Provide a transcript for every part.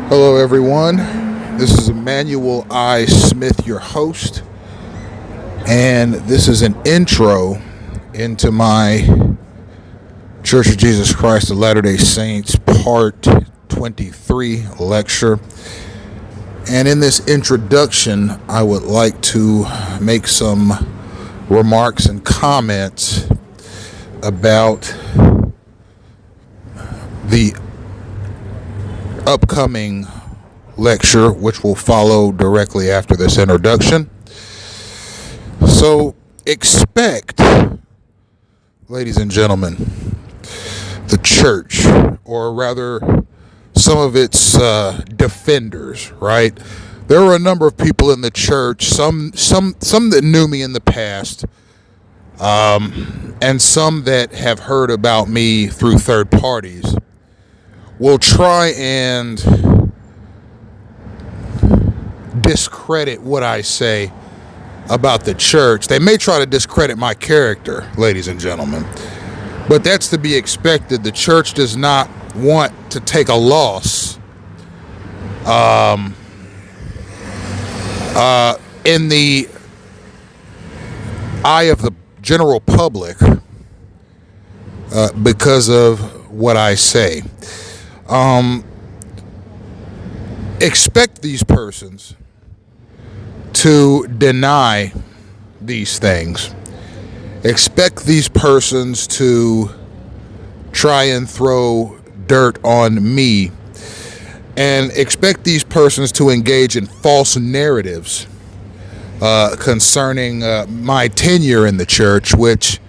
Hello everyone, this is Emmanuel I. Smith, your host, and this is an intro into my Church of Jesus Christ of Latter-day Saints Part 23 lecture. And in this introduction, I would like to make some remarks and comments about the upcoming lecture, which will follow directly after this introduction. So expect, ladies and gentlemen, the church, or rather some of its defenders, right? There were a number of people in the church, some that knew me in the past, and some that have heard about me through third parties, will try and discredit what I say about the church. They may try to discredit my character, ladies and gentlemen, but that's to be expected. The church does not want to take a loss in the eye of the general public because of what I say. Expect these persons to deny these things. Expect these persons to try and throw dirt on me, and expect these persons to engage in false narratives concerning my tenure in the church, which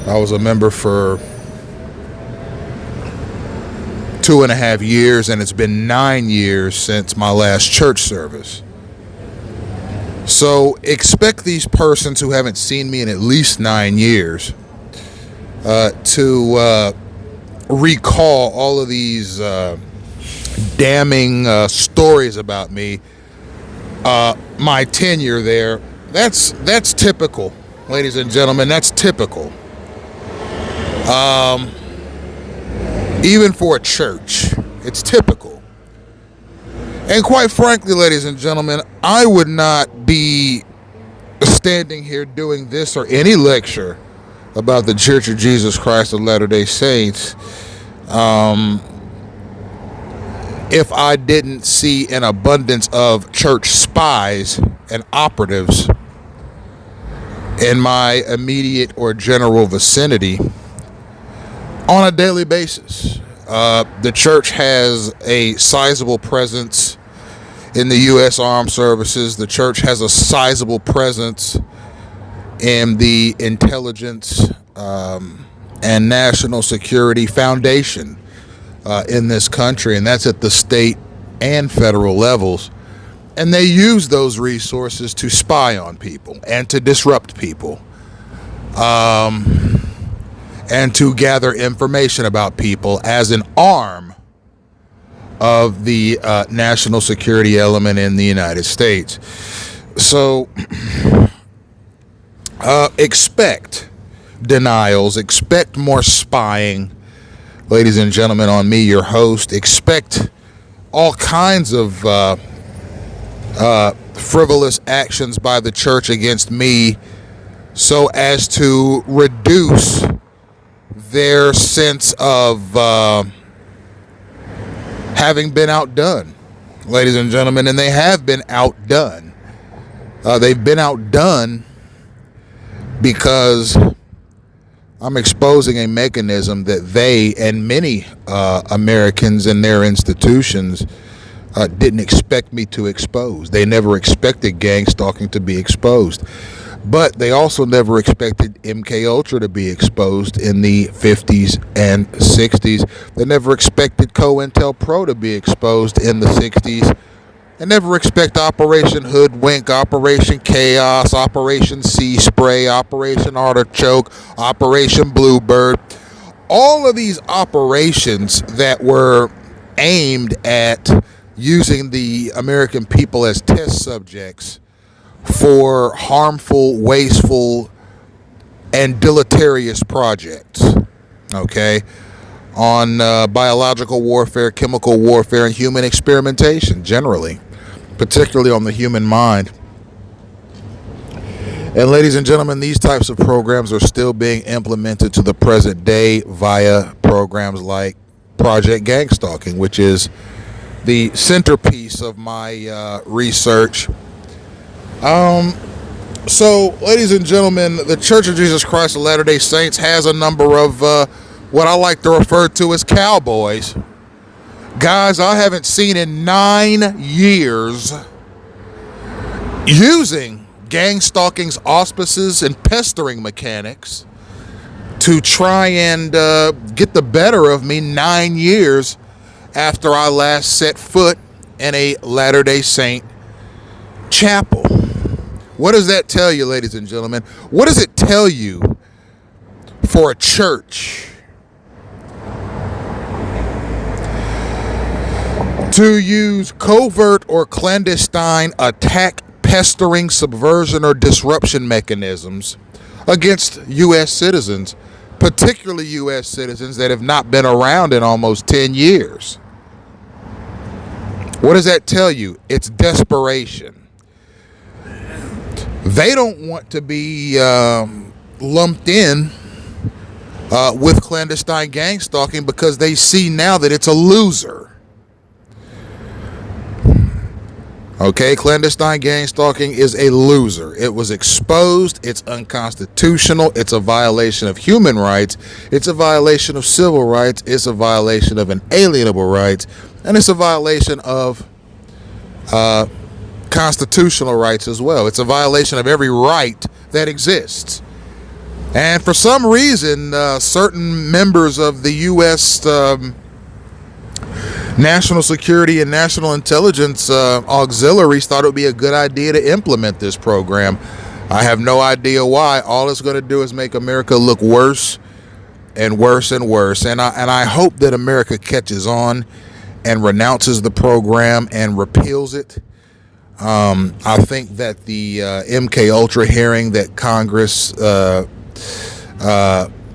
I was a member for 2.5 years, and it's been 9 years since my last church service. So expect these persons who haven't seen me in at least 9 years to recall all of these damning stories about me. My tenure there, that's typical, ladies and gentlemen. That's typical. Even for a church, it's typical. And quite frankly, ladies and gentlemen, I would not be standing here doing this or any lecture about the Church of Jesus Christ of Latter-day Saints if I didn't see an abundance of church spies and operatives in my immediate or general vicinity on a daily basis. The church has a sizable presence in the U.S. Armed Services. The church has a sizable presence in the intelligence and national security foundation in this country, and that's at the state and federal levels. And they use those resources to spy on people and to disrupt people. And to gather information about people as an arm of the national security element in the United States. So expect denials, expect more spying, ladies and gentlemen, on me, your host. Expect all kinds of frivolous actions by the church against me so as to reduce their sense of having been outdone, ladies and gentlemen. And they have been outdone. They've been outdone because I'm exposing a mechanism that they and many Americans and their institutions didn't expect me to expose. They never expected gang stalking to be exposed. But they also never expected MK Ultra to be exposed in the 50s and 60s. They never expected COINTELPRO to be exposed in the 60s. They never expect Operation Hoodwink, Operation Chaos, Operation Sea Spray, Operation Artichoke, Operation Bluebird. All of these operations that were aimed at using the American people as test subjects for harmful, wasteful, and deleterious projects, okay, on biological warfare, chemical warfare, and human experimentation generally, particularly on the human mind. And ladies and gentlemen, these types of programs are still being implemented to the present day via programs like Project Gang Stalking, which is the centerpiece of my research. So, ladies and gentlemen, the Church of Jesus Christ of Latter-day Saints has a number of what I like to refer to as cowboys. Guys I haven't seen in 9 years using gang stalking's auspices and pestering mechanics to try and get the better of me 9 years after I last set foot in a Latter-day Saint chapel. What does that tell you, ladies and gentlemen? What does it tell you for a church to use covert or clandestine attack, pestering, subversion, or disruption mechanisms against U.S. citizens, particularly U.S. citizens that have not been around in almost 10 years? What does that tell you? It's desperation. They don't want to be lumped in with clandestine gang stalking because they see now that it's a loser. Okay, clandestine gang stalking is a loser. It was exposed. It's unconstitutional. It's a violation of human rights. It's a violation of civil rights. It's a violation of inalienable rights. And it's a violation of constitutional rights as well. It's a violation of every right that exists. And for some reason, certain members of the U.S. National Security and National Intelligence auxiliaries thought it would be a good idea to implement this program. I have no idea why. All it's going to do is make America look worse and worse and worse. And I hope that America catches on and renounces the program and repeals it. I think that the MK Ultra hearing that Congress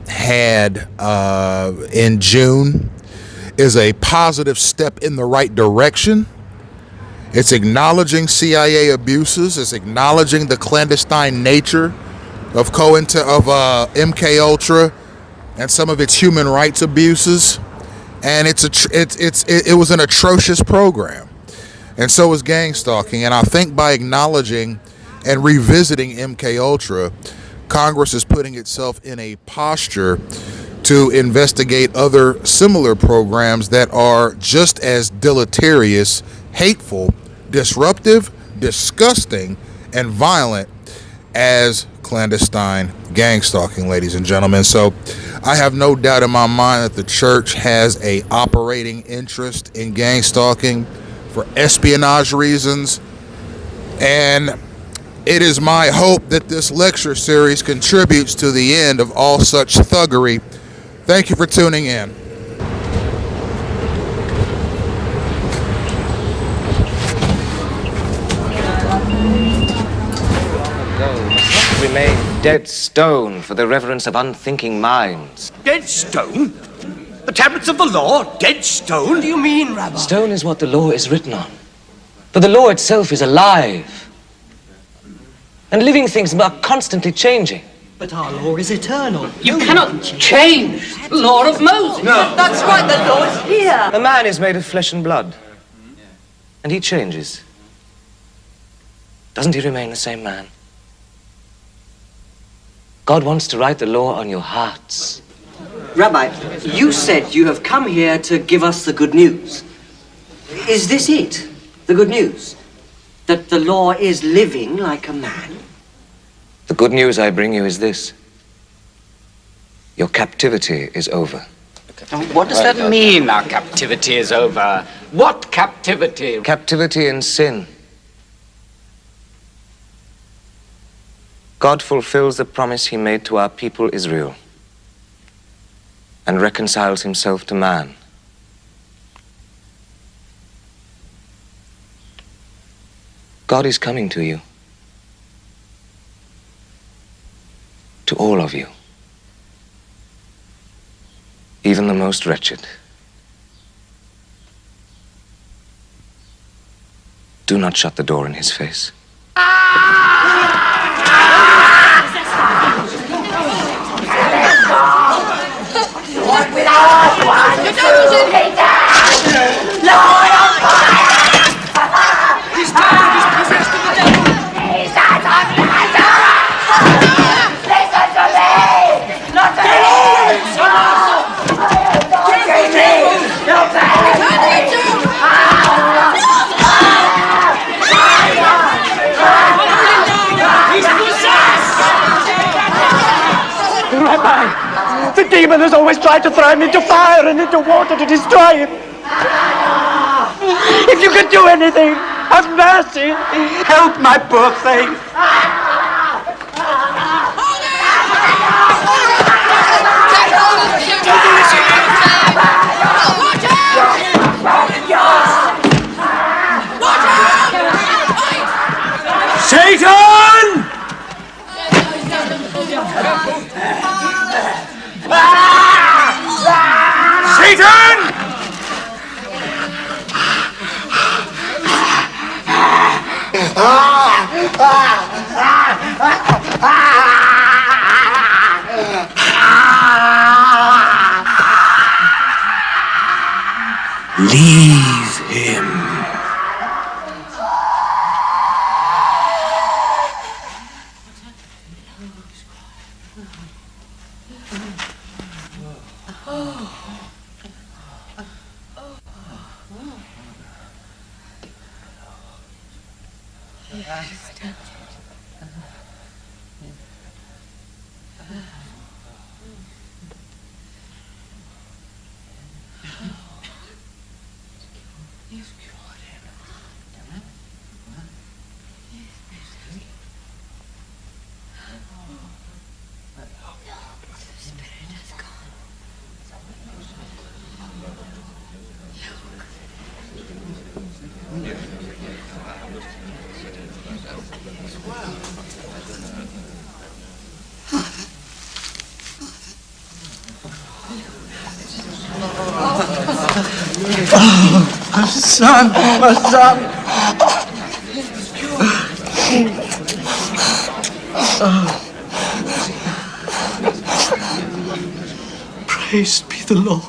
had in June is a positive step in the right direction. It's acknowledging CIA abuses. It's acknowledging the clandestine nature of MK Ultra and some of its human rights abuses. And it was an atrocious program. And so is gang stalking. And I think by acknowledging and revisiting MK Ultra, Congress is putting itself in a posture to investigate other similar programs that are just as deleterious, hateful, disruptive, disgusting, and violent as clandestine gang stalking, ladies and gentlemen. So I have no doubt in my mind that the church has a operating interest in gang stalking for espionage reasons, and it is my hope that this lecture series contributes to the end of all such thuggery. Thank you for tuning in. Remain dead stone for the reverence of unthinking minds. Dead stone? The tablets of the law? Dead stone? What do you mean, Rabbi? Stone is what the law is written on. But the law itself is alive. And living things are constantly changing. But our law is eternal. You cannot change the law of Moses. No. That's right, the law is here. A man is made of flesh and blood. And he changes. Doesn't he remain the same man? God wants to write the law on your hearts. Rabbi, you said you have come here to give us the good news. Is this it? The good news? That the law is living like a man? The good news I bring you is this. Your captivity is over. What does that mean, our captivity is over? What captivity? Captivity in sin. God fulfills the promise he made to our people Israel and reconciles himself to man. God is coming to you. To all of you. Even the most wretched. Do not shut the door in his face. The demon has always tried to throw him into fire and into water to destroy him. If you could do anything, have mercy. Help my poor thing. Satan! Satan! Leave him. My son. Praised be the Lord.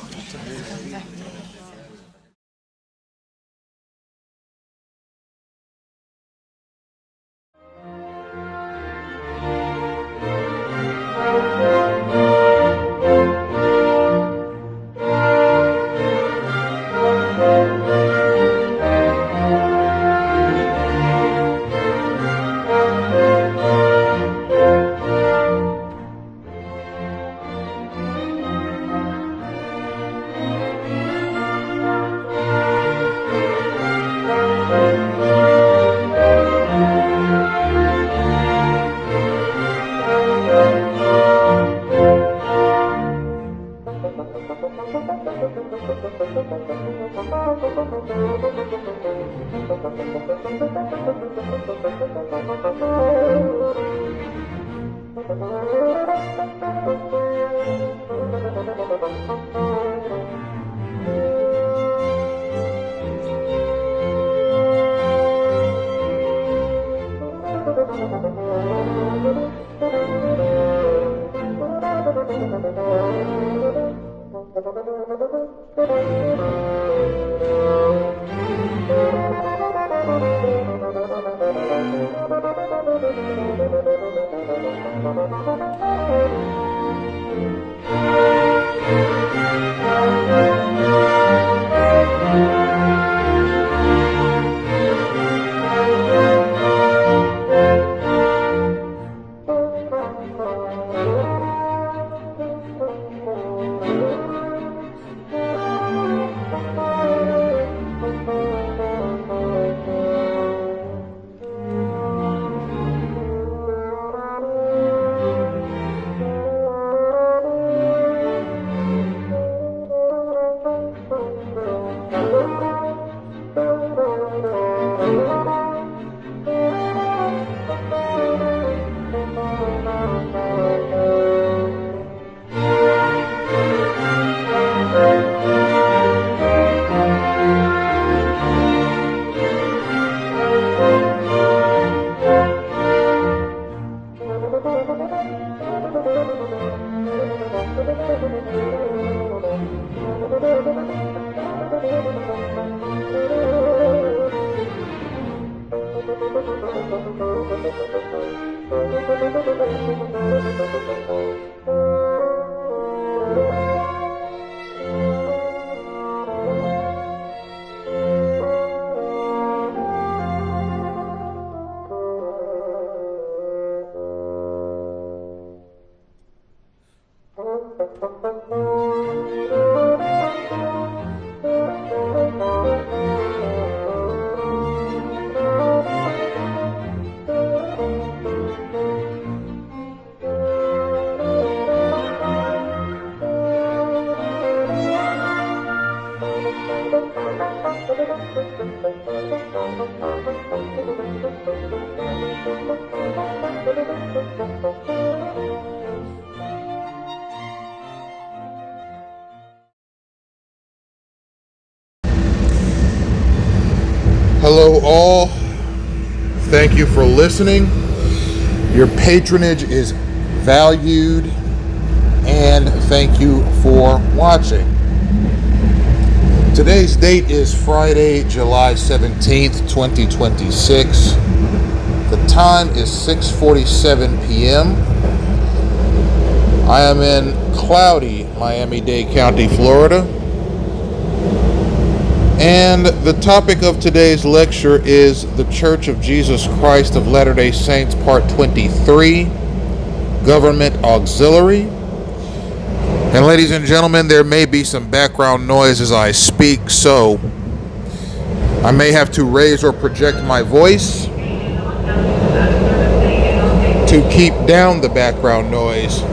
Hello all, thank you for listening. Your patronage is valued, and thank you for watching. Today's date is Friday, July 17th, 2026. The time is 6:47 p.m. I am in cloudy Miami-Dade County, Florida. And the topic of today's lecture is the Church of Jesus Christ of Latter-day Saints, Part 23, Government Auxiliary. And ladies and gentlemen, there may be some background noise as I speak, so I may have to raise or project my voice to keep down the background noise.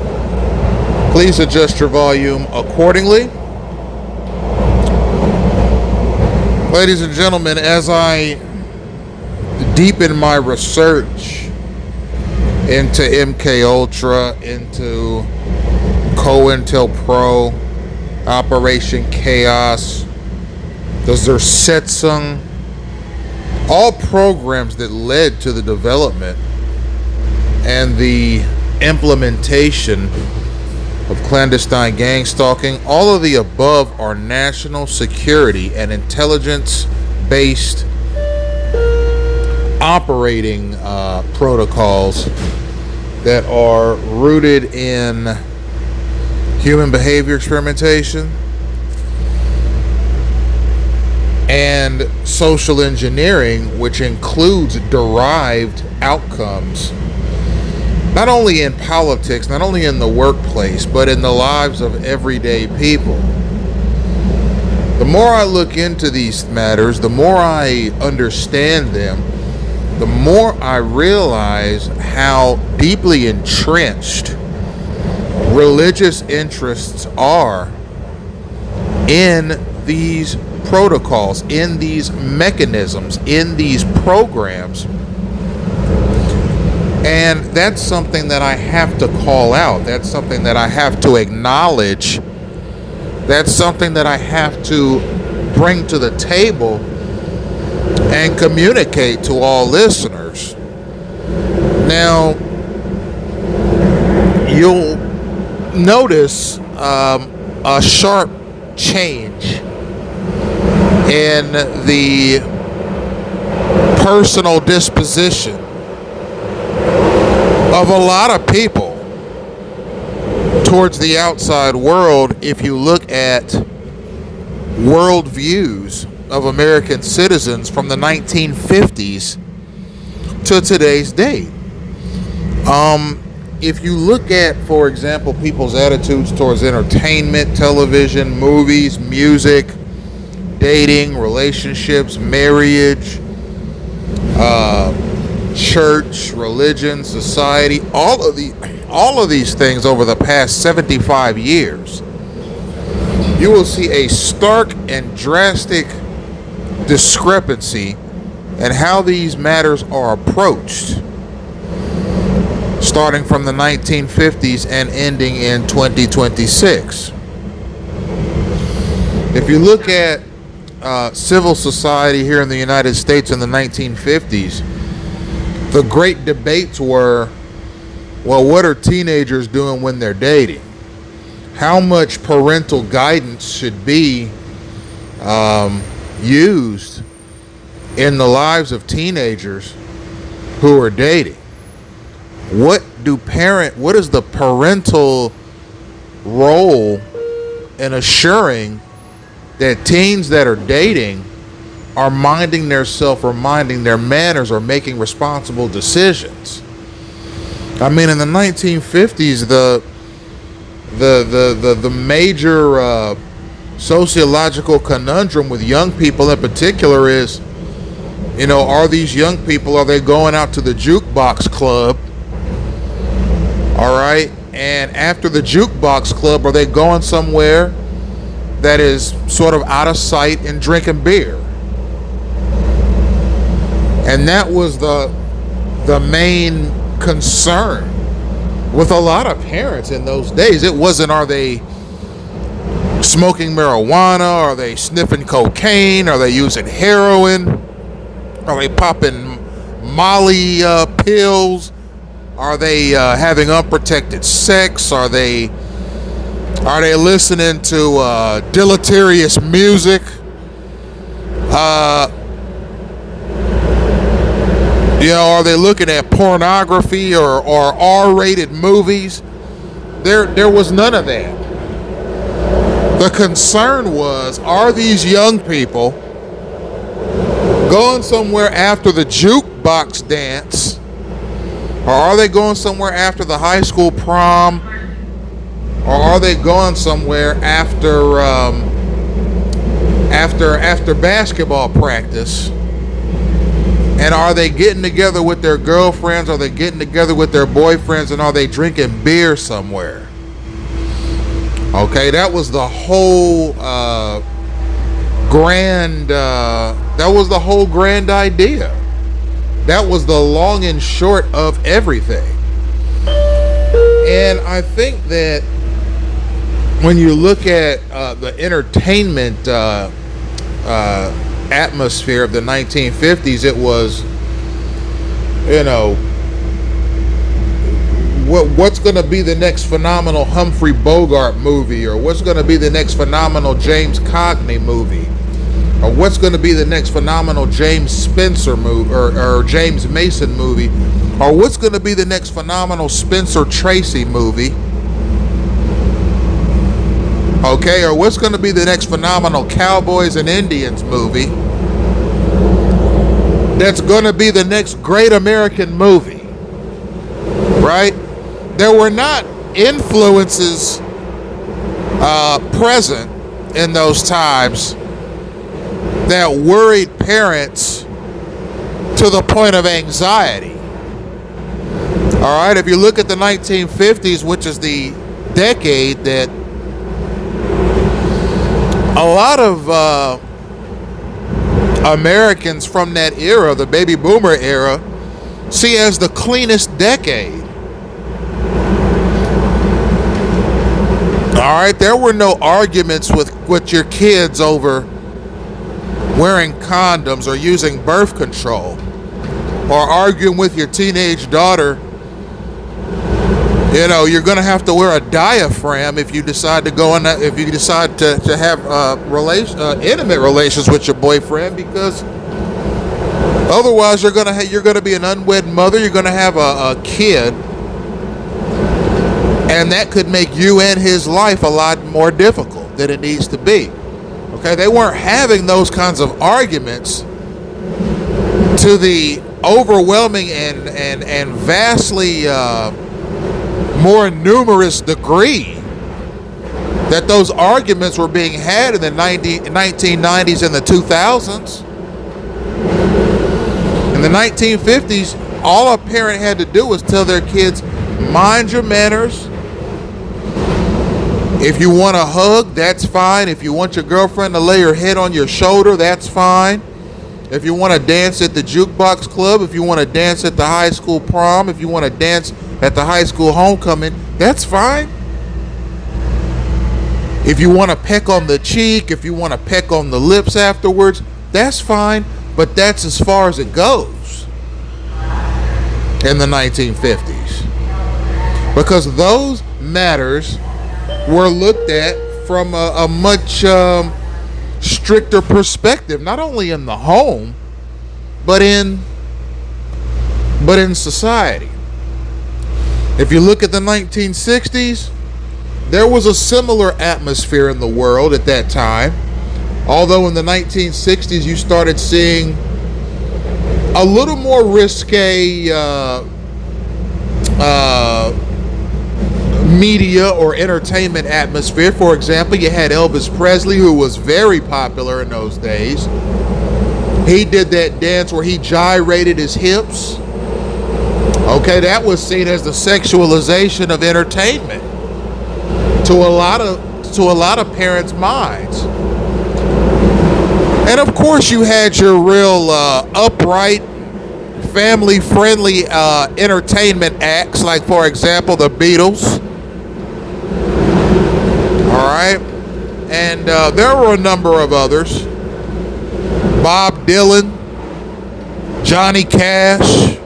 Please adjust your volume accordingly. Ladies and gentlemen, as I deepen my research into MK Ultra, into COINTELPRO, Operation Chaos, the XXIII, all programs that led to the development and the implementation of clandestine gang stalking, all of the above are national security and intelligence-based operating protocols that are rooted in human behavior experimentation and social engineering, which includes derived outcomes, not only in politics, not only in the workplace, but in the lives of everyday people. The more I look into these matters, the more I understand them, the more I realize how deeply entrenched religious interests are in these protocols, in these mechanisms, in these programs. And that's something that I have to call out. That's something that I have to acknowledge. That's something that I have to bring to the table and communicate to all listeners. Now, you'll notice a sharp change in the personal disposition of a lot of people towards the outside world if you look at worldviews of American citizens from the 1950s to today's date. If you look at, for example, people's attitudes towards entertainment, television, movies, music, dating, relationships, marriage, church, religion, society, all of these things over the past 75 years, you will see a stark and drastic discrepancy in how these matters are approached, starting from the 1950s and ending in 2026. If you look at civil society here in the United States in the 1950s, the great debates were, well, what are teenagers doing when they're dating? How much parental guidance should be used in the lives of teenagers who are dating? What is the parental role in assuring that teens that are dating are minding their self or minding their manners or making responsible decisions? I mean, in the 1950s, the major sociological conundrum with young people in particular is, are these young people, are they going out to the jukebox club? All right. And after the jukebox club, are they going somewhere that is sort of out of sight and drinking beer? And that was the main concern with a lot of parents in those days. It wasn't, are they smoking marijuana? Are they sniffing cocaine? Are they using heroin? Are they popping Molly pills? Are they having unprotected sex? Are they listening to deleterious music? Are they looking at pornography or R-rated movies? There was none of that. The concern was, are these young people going somewhere after the jukebox dance? Or are they going somewhere after the high school prom? Or are they going somewhere after basketball practice? And are they getting together with their girlfriends? Are they getting together with their boyfriends? And are they drinking beer somewhere? Okay, that was the whole grand idea. That was the long and short of everything. And I think that when you look at the entertainment atmosphere of the 1950s, it was, what's going to be the next phenomenal Humphrey Bogart movie, or what's going to be the next phenomenal James Cagney movie, or what's going to be the next phenomenal James Spencer movie, or James Mason movie, or what's going to be the next phenomenal Spencer Tracy movie, okay, or what's going to be the next phenomenal Cowboys and Indians movie that's going to be the next great American movie, right? There were not influences present in those times that worried parents to the point of anxiety. All right, if you look at the 1950s, which is the decade that a lot of Americans from that era, the baby boomer era, see as the cleanest decade. All right, there were no arguments with your kids over wearing condoms or using birth control, or arguing with your teenage daughter, you're going to have to wear a diaphragm if you decide to go in, if you decide to have intimate relations with your boyfriend, because otherwise you're going to be an unwed mother. You're going to have a kid And that could make you and his life a lot more difficult than it needs to be. Okay, they weren't having those kinds of arguments to the overwhelming and vastly more numerous degree that those arguments were being had in the 1990s and the 2000s. In the 1950s, all a parent had to do was tell their kids, mind your manners. If you want a hug, that's fine. If you want your girlfriend to lay her head on your shoulder, that's fine. If you want to dance at the jukebox club, if you want to dance at the high school prom, if you want to dance at the high school homecoming, that's fine. If you want to peck on the cheek, if you want to peck on the lips afterwards, that's fine. But that's as far as it goes in the 1950s. Because those matters were looked at from a much stricter perspective, not only in the home, but in society. If you look at the 1960s, there was a similar atmosphere in the world at that time. Although in the 1960s you started seeing a little more risque media or entertainment atmosphere. For example, you had Elvis Presley, who was very popular in those days. He did that dance where he gyrated his hips. Okay, that was seen as the sexualization of entertainment to a lot of parents' minds. And of course, you had your real upright, family-friendly entertainment acts, like, for example, the Beatles. All right, and there were a number of others. Bob Dylan, Johnny Cash.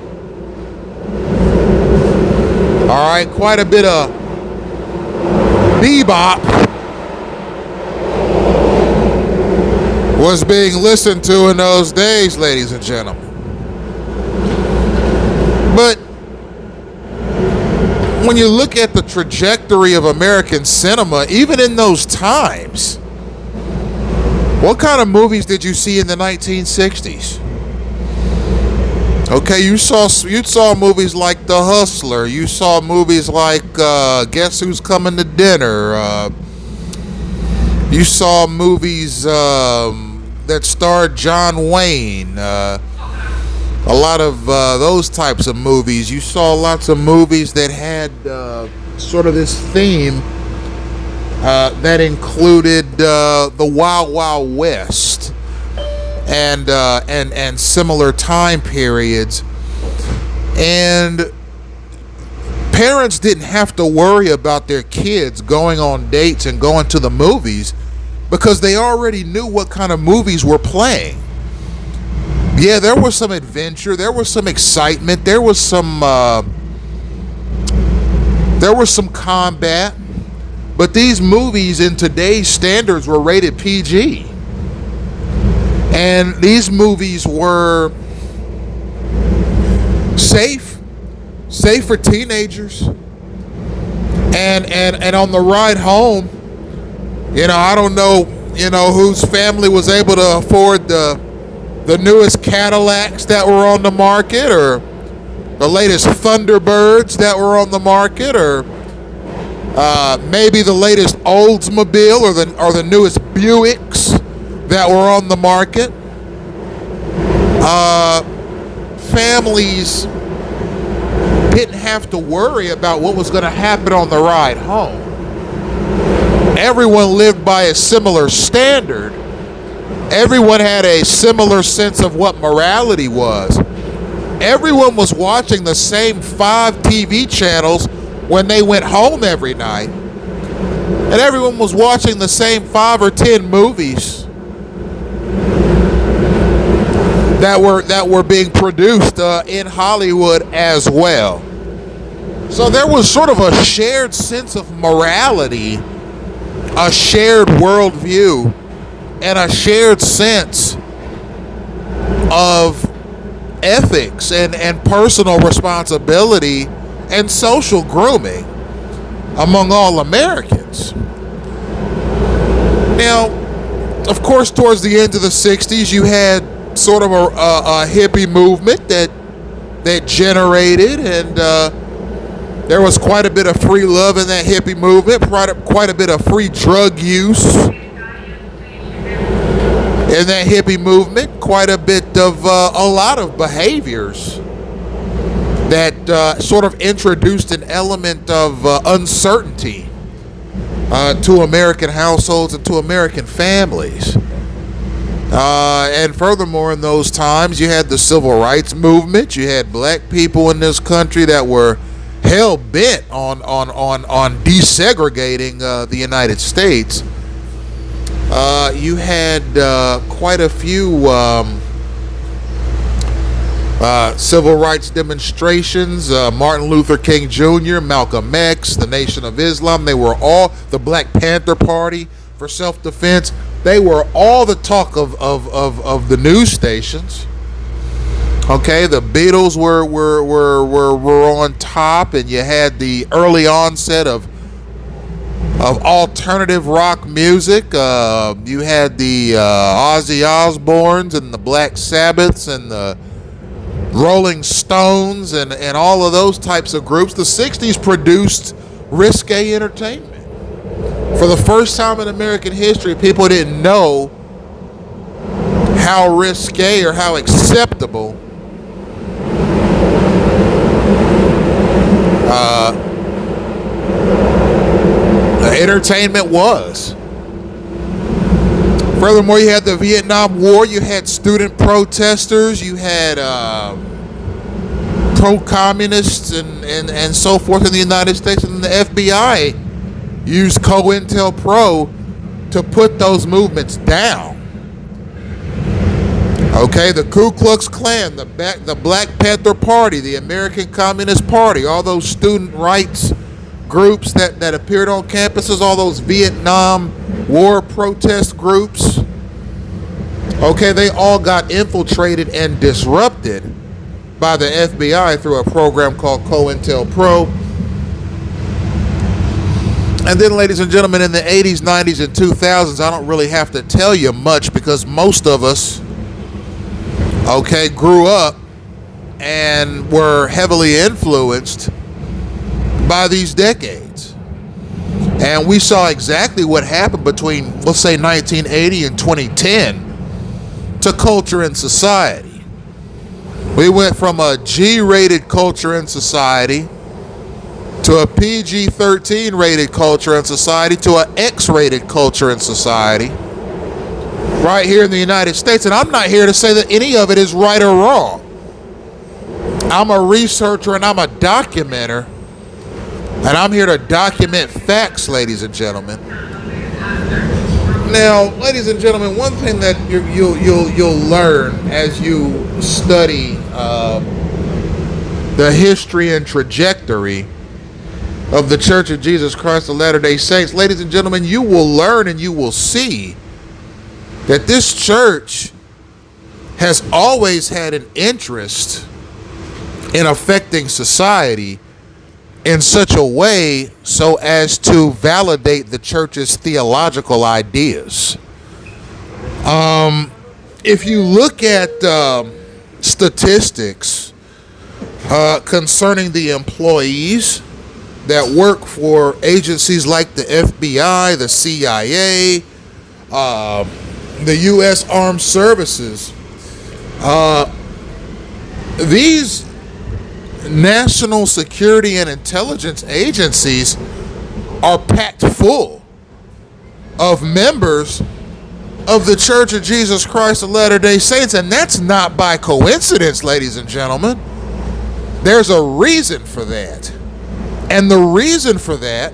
All right, quite a bit of bebop was being listened to in those days, ladies and gentlemen. But when you look at the trajectory of American cinema, even in those times, what kind of movies did you see in the 1960s? Okay, you saw movies like The Hustler. You saw movies like Guess Who's Coming to Dinner. You saw movies that starred John Wayne. A lot of those types of movies. You saw lots of movies that had sort of this theme that included the Wild Wild West and similar time periods. And parents didn't have to worry about their kids going on dates and going to the movies because they already knew what kind of movies were playing. Yeah, there was some adventure, there was some excitement, there was some combat, but these movies in today's standards were rated PG. And these movies were safe for teenagers. And on the ride home, I don't know, whose family was able to afford the newest Cadillacs that were on the market, or the latest Thunderbirds that were on the market, or maybe the latest Oldsmobile or the newest Buicks that were on the market. Families didn't have to worry about what was going to happen on the ride home. Everyone lived by a similar standard. Everyone had a similar sense of what morality was. Everyone was watching the same 5 TV channels when they went home every night. And everyone was watching the same 5 or 10 movies that were being produced in Hollywood as well. So there was sort of a shared sense of morality, a shared worldview, and a shared sense of ethics and personal responsibility and social grooming. among all Americans. Now, of course, towards the end of the 60s, you had sort of a hippie movement that generated, and there was quite a bit of free love in that hippie movement, quite a bit of free drug use in that hippie movement, quite a bit of a lot of behaviors that sort of introduced an element of uncertainty to American households and to American families. And furthermore, in those times, you had the civil rights movement. You had black people in this country that were hell bent on desegregating the United States. You had quite a few civil rights demonstrations. Martin Luther King Jr., Malcolm X, the Nation of Islam. They were all the Black Panther Party for self-defense. They were all the talk of the news stations. Okay, the Beatles were on top, and you had the early onset of alternative rock music. You had the Ozzy Osbournes and the Black Sabbaths and the Rolling Stones and all of those types of groups. The 60s produced risque entertainment. For the first time in American history, people didn't know how risque or how acceptable entertainment was. Furthermore, you had the Vietnam War, you had student protesters, you had pro-communists and so forth in the United States, and the FBI used COINTELPRO to put those movements down. Okay, the Ku Klux Klan, the Black Panther Party, the American Communist Party, all those student rights groups that appeared on campuses, all those Vietnam War protest groups. Okay, they all got infiltrated and disrupted by the FBI through a program called COINTELPRO. And then, ladies and gentlemen, in the 80s, 90s, and 2000s, I don't really have to tell you much because most of us, okay, grew up and were heavily influenced by these decades. And we saw exactly what happened between, let's say, 1980 and 2010 to culture and society. We went from a G-rated culture and society to a PG-13 rated culture and society to an X-rated culture and society right here in the United States. And I'm not here to say that any of it is right or wrong. I'm a researcher and I'm a documenter, and I'm here to document facts, ladies and gentlemen. Now, ladies and gentlemen, one thing that you'll learn as you study the history and trajectory of the Church of Jesus Christ of Latter-day Saints, ladies and gentlemen, you will learn and you will see that this church has always had an interest in affecting society in such a way so as to validate the church's theological ideas. If you look at statistics concerning the employees that work for agencies like the FBI, the CIA, the U.S. Armed Services, these national security and intelligence agencies are packed full of members of the Church of Jesus Christ of Latter-day Saints, and that's not by coincidence, ladies and gentlemen. There's a reason for that. And the reason for that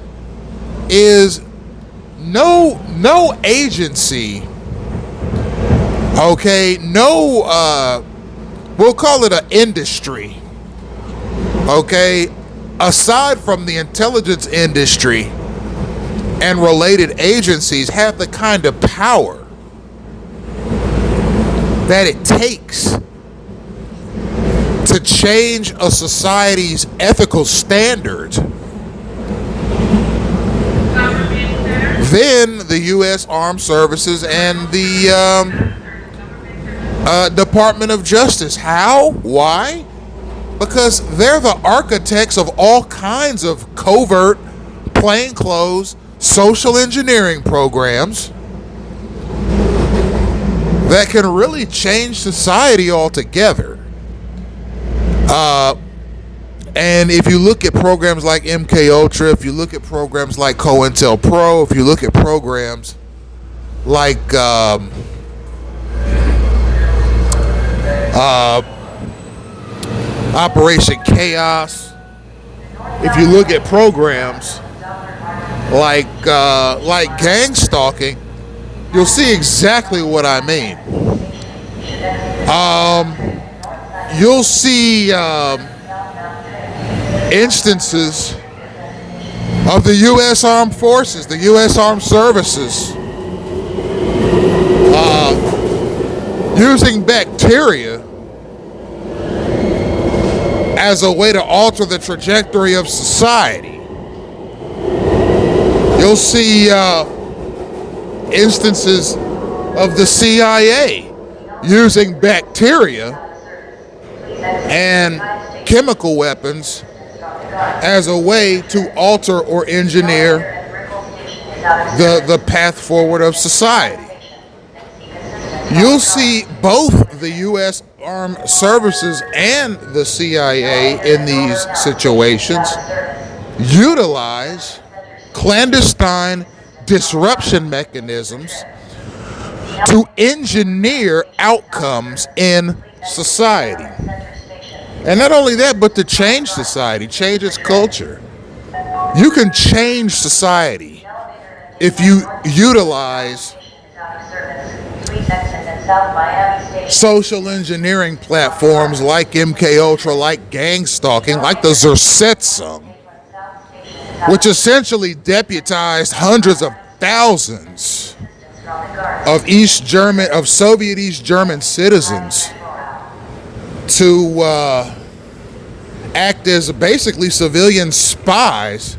is no agency, okay, we'll call it an industry, okay, aside from the intelligence industry and related agencies, have the kind of power that it takes to change a society's ethical standards than the U.S. Armed Services and the Department of Justice. How? Why? Because they're the architects of all kinds of covert, plainclothes, social engineering programs that can really change society altogether. And if you look at programs like MKUltra, if you look at programs like COINTELPRO, if you look at programs like Operation Chaos, if you look at programs like gang stalking, you'll see exactly what I mean. You'll see instances of the U.S. Armed Forces, the U.S. Armed Services, using bacteria as a way to alter the trajectory of society. You'll see instances of the CIA using bacteria and chemical weapons as a way to alter or engineer the path forward of society. You'll see both the U.S. Armed Services and the CIA in these situations utilize clandestine disruption mechanisms to engineer outcomes in society. And not only that, but to change society, change its culture. You can change society if you utilize social engineering platforms like MKUltra, like gang stalking, like the XXIII, which essentially deputized hundreds of thousands of Soviet East German citizens to act as basically civilian spies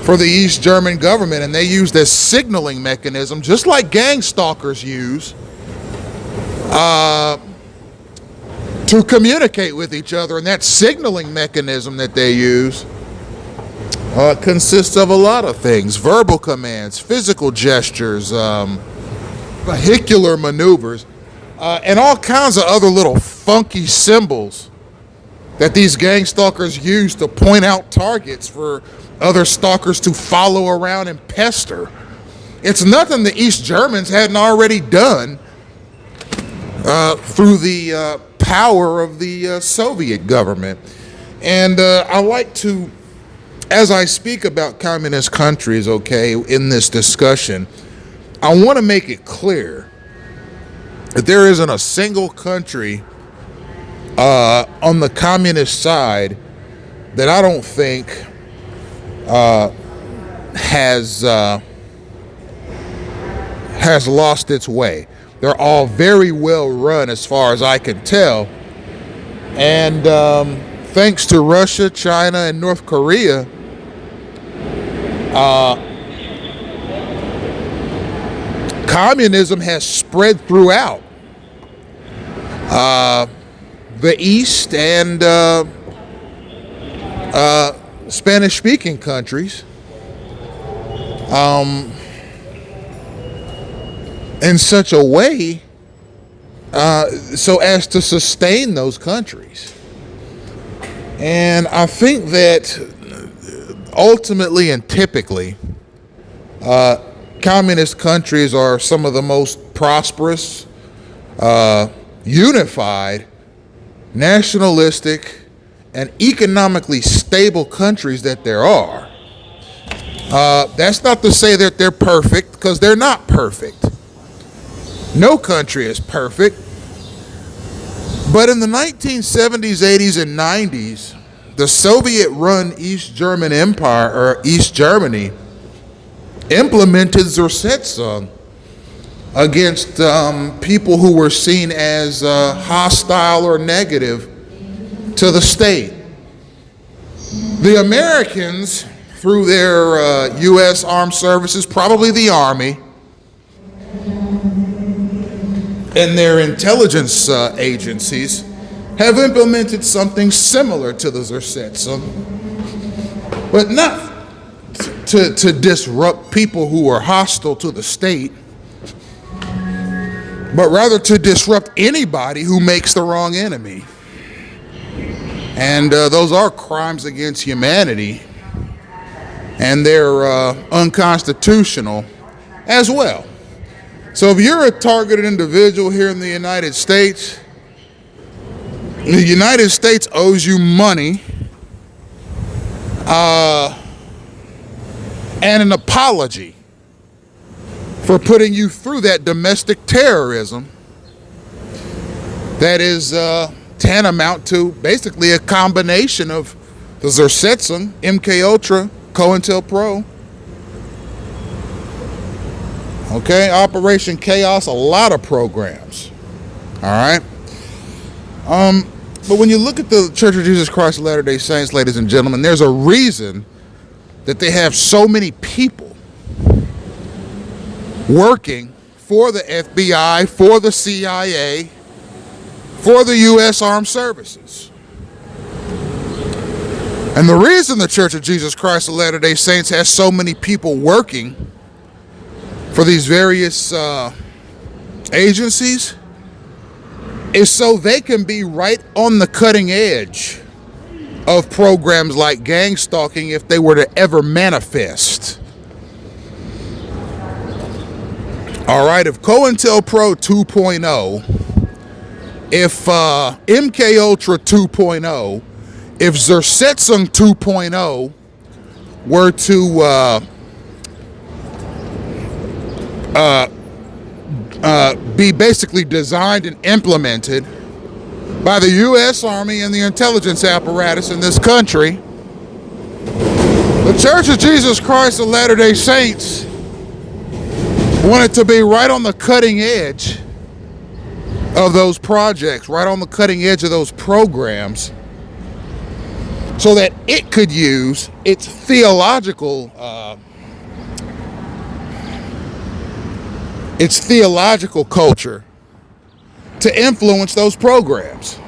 for the East German government, and they used as signaling mechanism, just like gang stalkers use, to communicate with each other. And that signaling mechanism that they use consists of a lot of things: verbal commands, physical gestures, vehicular maneuvers, and all kinds of other little funky symbols that these gang stalkers use to point out targets for other stalkers to follow around and pester. It's nothing the East Germans hadn't already done through the power of the Soviet government. And I like to, as I speak about communist countries, okay, in this discussion, I want to make it clear that there isn't a single country on the communist side that I don't think has lost its way. They're all very well run as far as I can tell. And thanks to Russia, China, and North Korea, communism has spread throughout the East and Spanish-speaking countries in such a way so as to sustain those countries. And I think that ultimately and typically, communist countries are some of the most prosperous, unified, nationalistic, and economically stable countries that there are. That's not to say that they're perfect, because they're not perfect. No country is perfect. But in the 1970s, 80s, and 90s, the Soviet-run East German Empire, or East Germany, implemented XXIII against people who were seen as hostile or negative to the state. The Americans through their U.S. Armed Services, probably the Army, and their intelligence agencies have implemented something similar to the XXIII, but not to disrupt people who are hostile to the state, but rather to disrupt anybody who makes the wrong enemy. And those are crimes against humanity, and they're unconstitutional as well. So if you're a targeted individual here in the United States, the United States owes you money and an apology for putting you through that domestic terrorism that is tantamount to basically a combination of the XXIII, MK Ultra, COINTELPRO. Okay, Operation Chaos, a lot of programs. All right. But when you look at the Church of Jesus Christ of Latter-day Saints, ladies and gentlemen, there's a reason that they have so many people working for the FBI, for the CIA, for the U.S. Armed Services. And the reason the Church of Jesus Christ of Latter-day Saints has so many people working for these various agencies is so they can be right on the cutting edge of programs like gang stalking if they were to ever manifest. All right, if COINTELPRO 2.0, if MK Ultra 2.0, if XXIII 2.0 were to be basically designed and implemented by the U.S. Army and the intelligence apparatus in this country, the Church of Jesus Christ of Latter-day Saints wanted to be right on the cutting edge of those projects, right on the cutting edge of those programs, so that it could use its theological culture to influence those programs.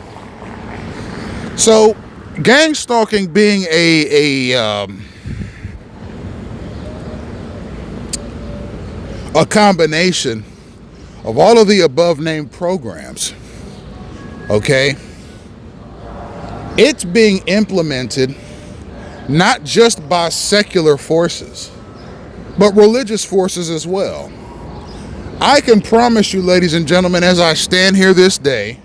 So, gang stalking being a combination of all of the above named programs, okay, it's being implemented not just by secular forces, but religious forces as well. I can promise you, ladies and gentlemen, as I stand here this day,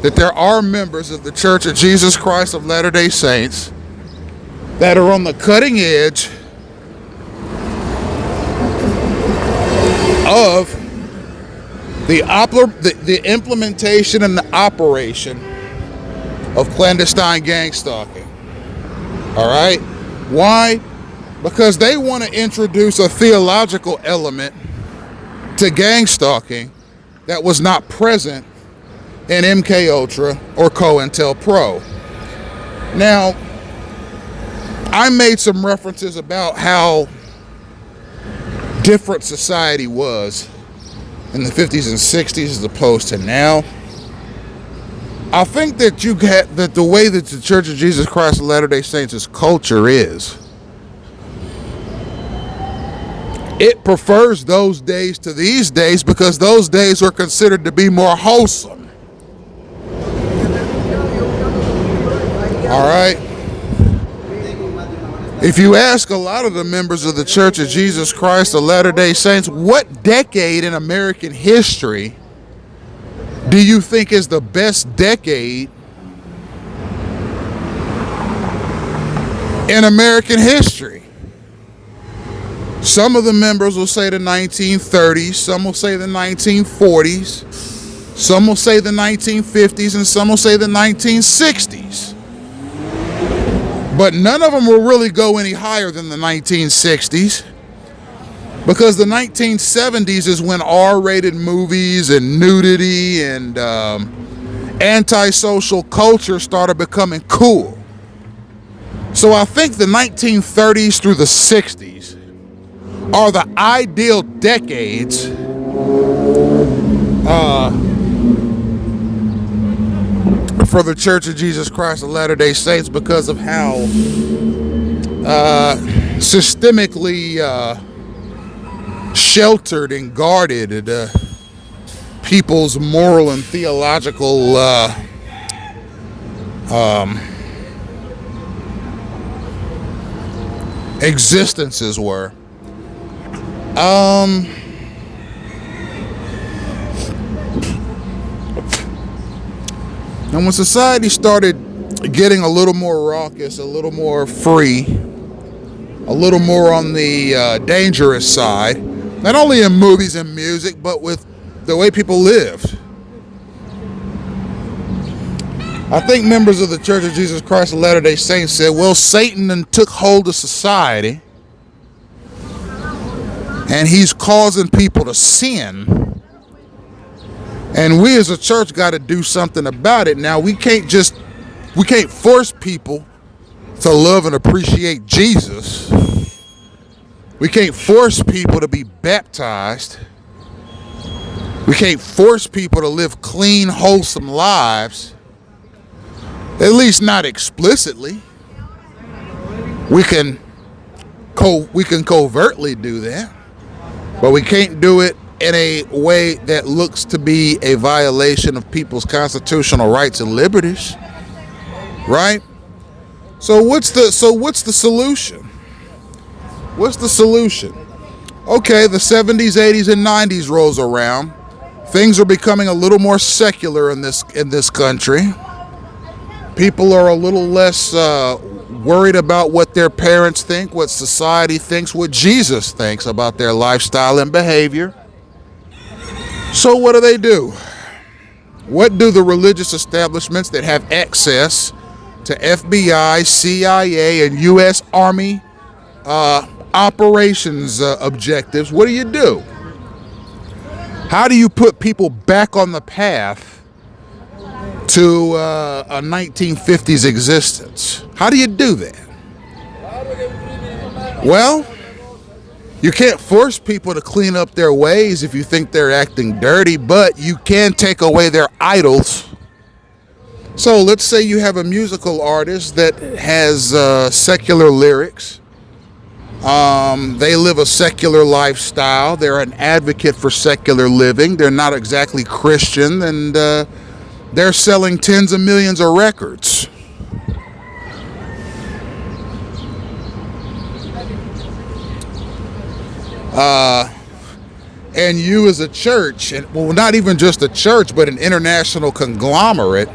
that there are members of the Church of Jesus Christ of Latter-day Saints that are on the cutting edge of the implementation and the operation of clandestine gang stalking. All right? Why? Because they want to introduce a theological element to gang stalking that was not present in MK Ultra or COINTELPRO. Now, I made some references about how different society was in the 50s and 60s as opposed to now. I think that that the way that the Church of Jesus Christ of Latter-day Saints' culture is, it prefers those days to these days because those days are considered to be more wholesome. All right? If you ask a lot of the members of the Church of Jesus Christ of Latter-day Saints, what decade in American history do you think is the best decade in American history? Some of the members will say the 1930s, some will say the 1940s, some will say the 1950s, and some will say the 1960s. But none of them will really go any higher than the 1960s, because the 1970s is when R-rated movies and nudity and antisocial culture started becoming cool. So I think the 1930s through the 60s are the ideal decades for the Church of Jesus Christ of Latter-day Saints because of how systemically sheltered and guarded people's moral and theological existences were. And when society started getting a little more raucous, a little more free, a little more on the dangerous side, not only in movies and music, but with the way people lived. I think members of the Church of Jesus Christ of Latter-day Saints said, well, Satan then took hold of society and he's causing people to sin. And we as a church got to do something about it. Now, we can't force people to love and appreciate Jesus. We can't force people to be baptized. We can't force people to live clean, wholesome lives. At least not explicitly. We can covertly do that, but we can't do it in a way that looks to be a violation of people's constitutional rights and liberties. Right? So what's the solution? What's the solution? Okay, the 70s, 80s, and 90s rolls around. Things are becoming a little more secular in this country. People are a little less worried about what their parents think, what society thinks, what Jesus thinks about their lifestyle and behavior. So what do? What do the religious establishments that have access to FBI, CIA, and U.S. Army operations objectives, what do? How do you put people back on the path to a 1950s existence? How do you do that? Well, you can't force people to clean up their ways if you think they're acting dirty, but you can take away their idols. So let's say you have a musical artist that has secular lyrics. They live a secular lifestyle. They're an advocate for secular living. They're not exactly Christian, and they're selling tens of millions of records. And you as a church, and well, not even just a church, but an international conglomerate,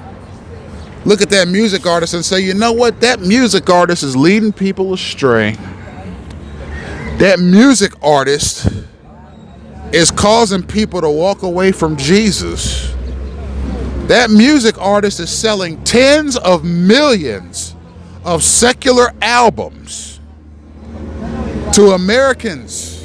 look at that music artist and say, you know what? That music artist is leading people astray. That music artist is causing people to walk away from Jesus. That music artist is selling tens of millions of secular albums to Americans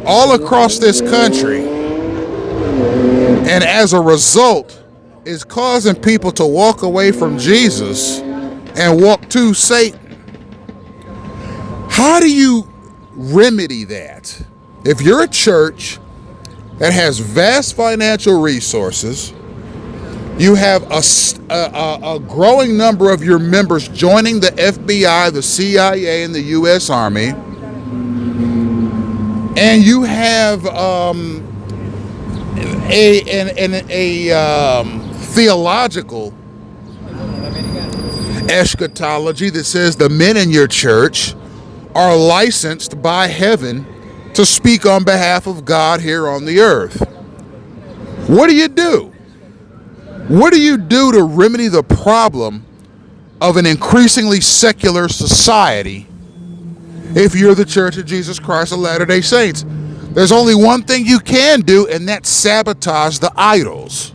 all across this country, and as a result is causing people to walk away from Jesus and walk to Satan. How do you remedy that? If you're a church that has vast financial resources, you have a growing number of your members joining the FBI, the CIA, and the U.S. Army, and you have a theological eschatology that says the men in your church are licensed by heaven to speak on behalf of God here on the earth. What do you do? What do you do to remedy the problem of an increasingly secular society if you're the Church of Jesus Christ of Latter-day Saints? There's only one thing you can do, and that's sabotage the idols.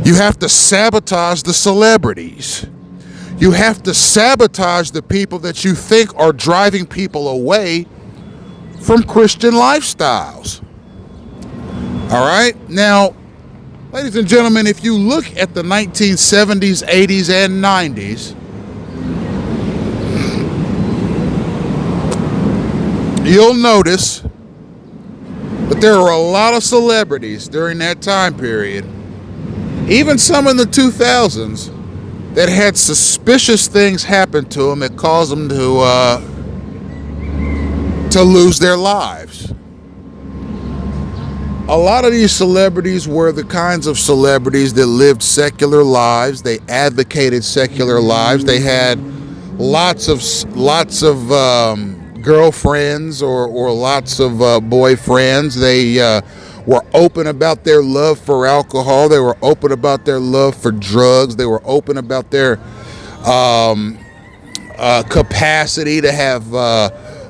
You have to sabotage the celebrities. You have to sabotage the people that you think are driving people away from Christian lifestyles. All right? Now, ladies and gentlemen, if you look at the 1970s, 80s, and 90s, you'll notice that there were a lot of celebrities during that time period, even some in the 2000s, that had suspicious things happen to them that caused them to lose their lives. A lot of these celebrities were the kinds of celebrities that lived secular lives. They advocated secular lives. They had lots of girlfriends or lots of boyfriends. They were open about their love for alcohol. They were open about their love for drugs. They were open about their capacity to have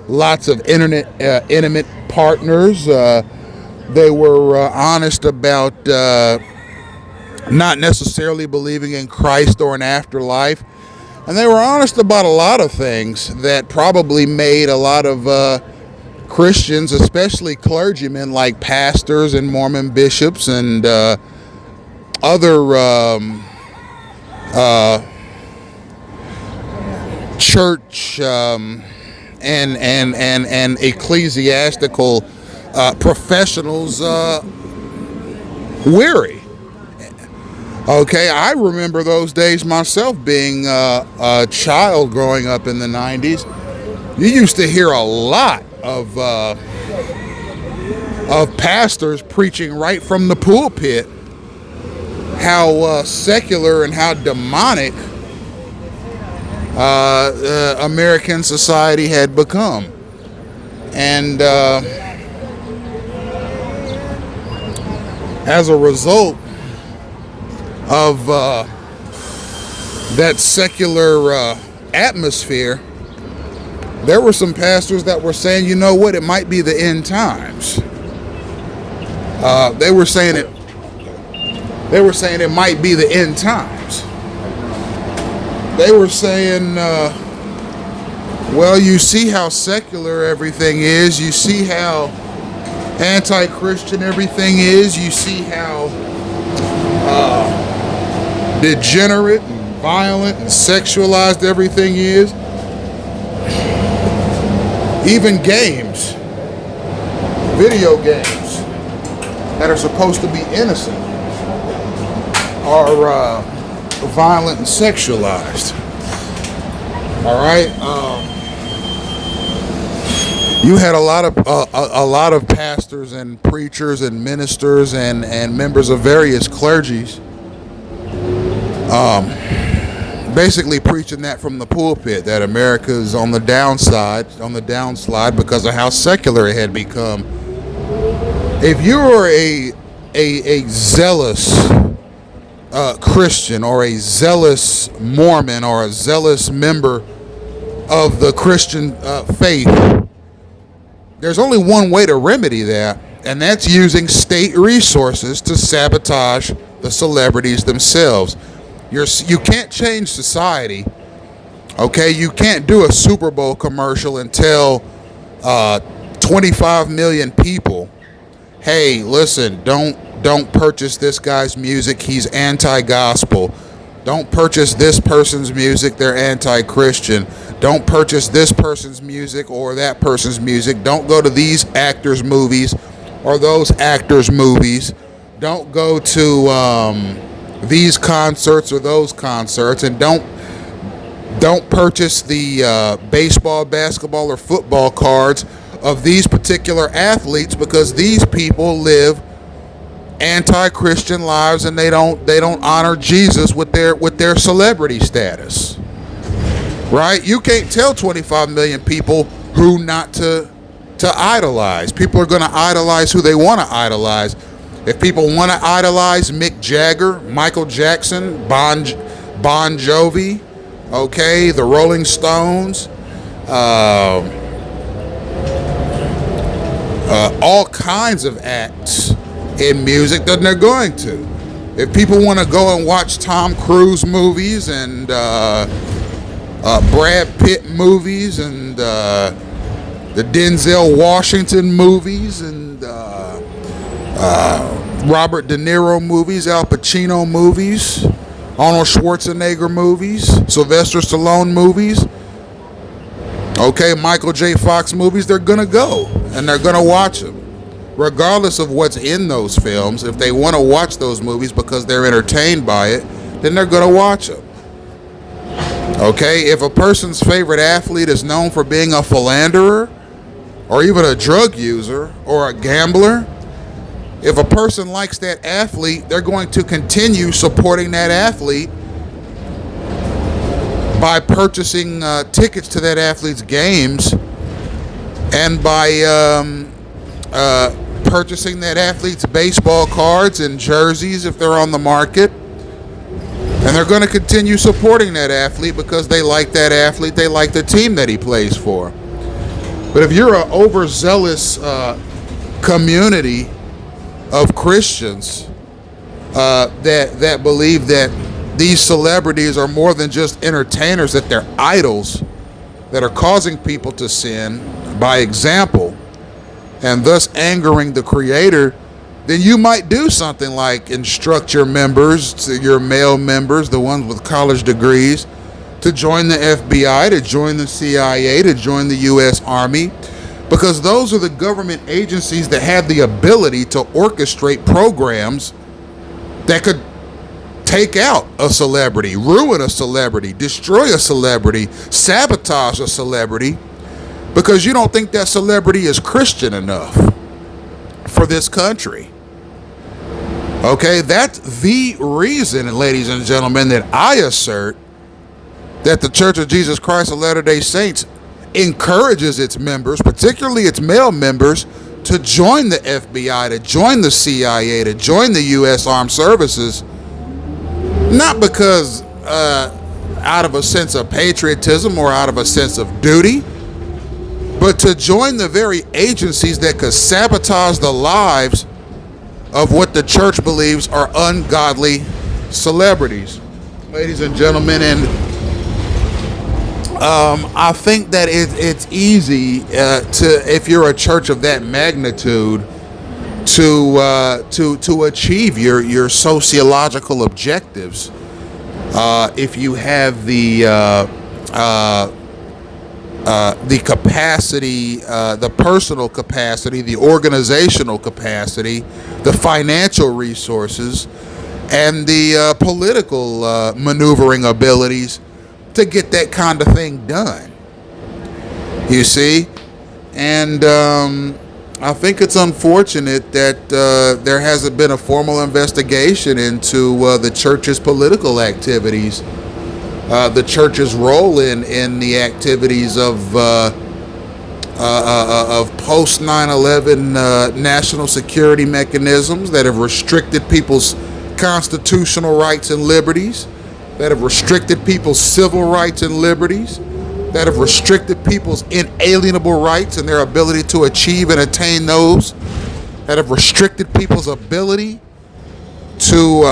lots of intimate partners. They were honest about not necessarily believing in Christ or an afterlife. And they were honest about a lot of things that probably made a lot of Christians, especially clergymen like pastors and Mormon bishops and other church and ecclesiastical professionals weary. Okay, I remember those days myself, being a child growing up in the 90s. You used to hear a lot of pastors preaching right from the pulpit how secular and how demonic American society had become. And as a result of that secular atmosphere, there were some pastors that were saying, you know what, it might be the end times. They were saying it might be the end times. They were saying, well, you see how secular everything is. You see how anti-Christian everything is. You see how degenerate and violent and sexualized everything is. Even games, video games that are supposed to be innocent are violent and sexualized. All right. You had a lot of pastors and preachers and ministers and members of various clergies basically preaching that from the pulpit, that America is on the downslide because of how secular it had become. If you are a zealous Christian or a zealous Mormon or a zealous member of the Christian faith, there's only one way to remedy that, and that's using state resources to sabotage the celebrities themselves. You can't change society, okay? You can't do a Super Bowl commercial and tell 25 million people, hey, listen, don't purchase this guy's music, he's anti-gospel. Don't purchase this person's music, they're anti-Christian. Don't purchase this person's music or that person's music. Don't go to these actors' movies or those actors' movies. Don't go to these concerts or those concerts, and don't purchase the baseball, basketball, or football cards of these particular athletes, because these people live anti-Christian lives and they don't honor Jesus with their celebrity status. Right? You can't tell 25 million people who not to idolize. People are going to idolize who they want to idolize. If people want to idolize Mick Jagger, Michael Jackson, Bon Jovi, okay, the Rolling Stones, all kinds of acts in music, then they're going to. If people want to go and watch Tom Cruise movies and Brad Pitt movies and the Denzel Washington movies and Robert De Niro movies, Al Pacino movies, Arnold Schwarzenegger movies, Sylvester Stallone movies, Okay, Michael J. Fox movies, they're going to go and they're going to watch them. Regardless of what's in those films, if they want to watch those movies because they're entertained by it, then they're going to watch them. Okay, if a person's favorite athlete is known for being a philanderer or even a drug user or a gambler, if a person likes that athlete, they're going to continue supporting that athlete by purchasing tickets to that athlete's games and by purchasing that athlete's baseball cards and jerseys if they're on the market. And they're going to continue supporting that athlete because they like that athlete, they like the team that he plays for. But if you're an overzealous community of Christians that believe that these celebrities are more than just entertainers, that they're idols that are causing people to sin by example and thus angering the Creator, then you might do something like instruct your members, your male members, the ones with college degrees, to join the FBI, to join the CIA, to join the U.S. Army, because those are the government agencies that have the ability to orchestrate programs that could take out a celebrity, ruin a celebrity, destroy a celebrity, sabotage a celebrity, because you don't think that celebrity is Christian enough for this country. Okay, that's the reason, ladies and gentlemen, that I assert that the Church of Jesus Christ of Latter-day Saints encourages its members, particularly its male members, to join the FBI, to join the CIA, to join the U.S. Armed Services, not because out of a sense of patriotism or out of a sense of duty, but to join the very agencies that could sabotage the lives of what the church believes are ungodly celebrities, ladies and gentlemen. And I think that it's easy to, if you're a church of that magnitude, to achieve your sociological objectives if you have the capacity, the personal capacity, the organizational capacity, the financial resources, and the political maneuvering abilities to get that kind of thing done. You see? And I think it's unfortunate that there hasn't been a formal investigation into the church's political activities, the church's role in the activities of post 9/11 national security mechanisms that have restricted people's constitutional rights and liberties, that have restricted people's civil rights and liberties, that have restricted people's inalienable rights and their ability to achieve and attain those, that have restricted people's ability to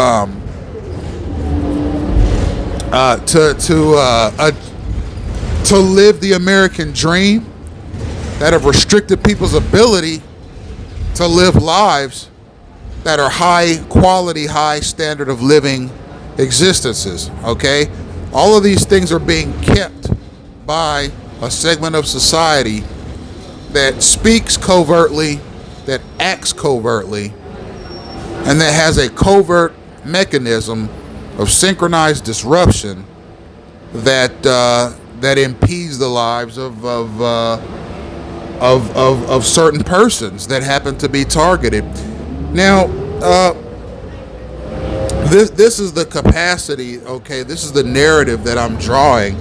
live the American dream, that have restricted people's ability to live lives that are high quality, high standard of living existences. Okay, all of these things are being kept by a segment of society that speaks covertly, that acts covertly, and that has a covert mechanism of synchronized disruption that impedes the lives of certain persons that happen to be targeted. Now, this is the capacity. Okay, this is the narrative that I'm drawing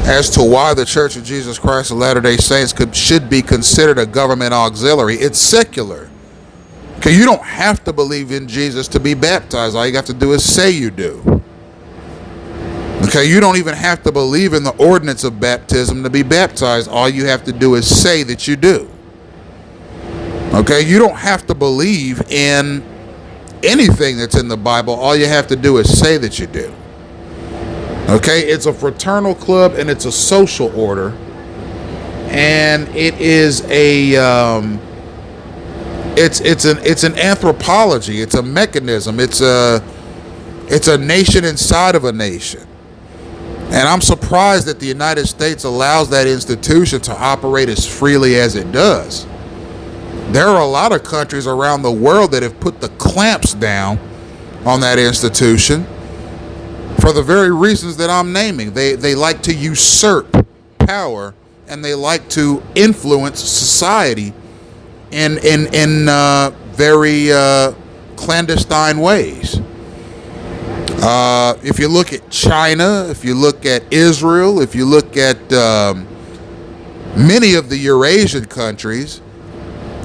as to why the Church of Jesus Christ of Latter-day Saints should be considered a government auxiliary. It's secular. Okay, you don't have to believe in Jesus to be baptized. All you have to do is say you do. Okay, you don't even have to believe in the ordinance of baptism to be baptized. All you have to do is say that you do. Okay, you don't have to believe in anything that's in the Bible. All you have to do is say that you do. Okay, it's a fraternal club and it's a social order, and it is it's an anthropology. It's a mechanism. It's a nation inside of a nation, And I'm surprised that the United States allows that institution to operate as freely as it does. There are a lot of countries around the world that have put the clamps down on that institution for the very reasons that I'm naming. They like to usurp power, and they like to influence society in very clandestine ways. If you look at China, if you look at Israel, if you look at many of the Eurasian countries,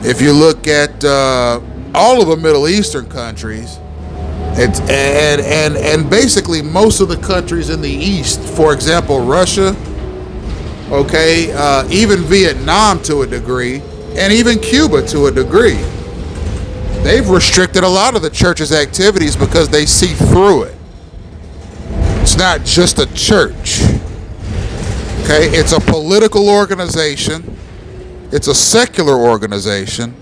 if you look at all of the Middle Eastern countries, and basically most of the countries in the East, for example, Russia, okay, even Vietnam to a degree, and even Cuba to a degree, they've restricted a lot of the church's activities because they see through it. It's not just a church, okay? It's a political organization, it's a secular organization,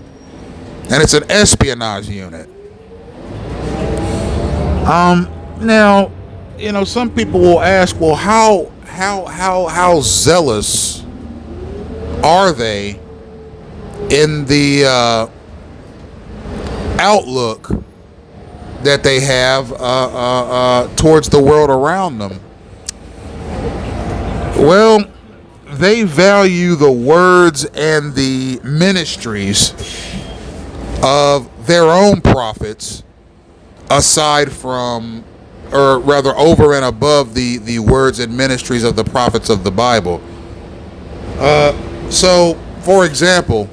and it's an espionage unit. Now, you know, some people will ask, well, how zealous are they in the outlook that they have towards the world around them? Well, they value the words and the ministries of their own prophets, aside from, or rather over and above the words and ministries of the prophets of the Bible. So, for example,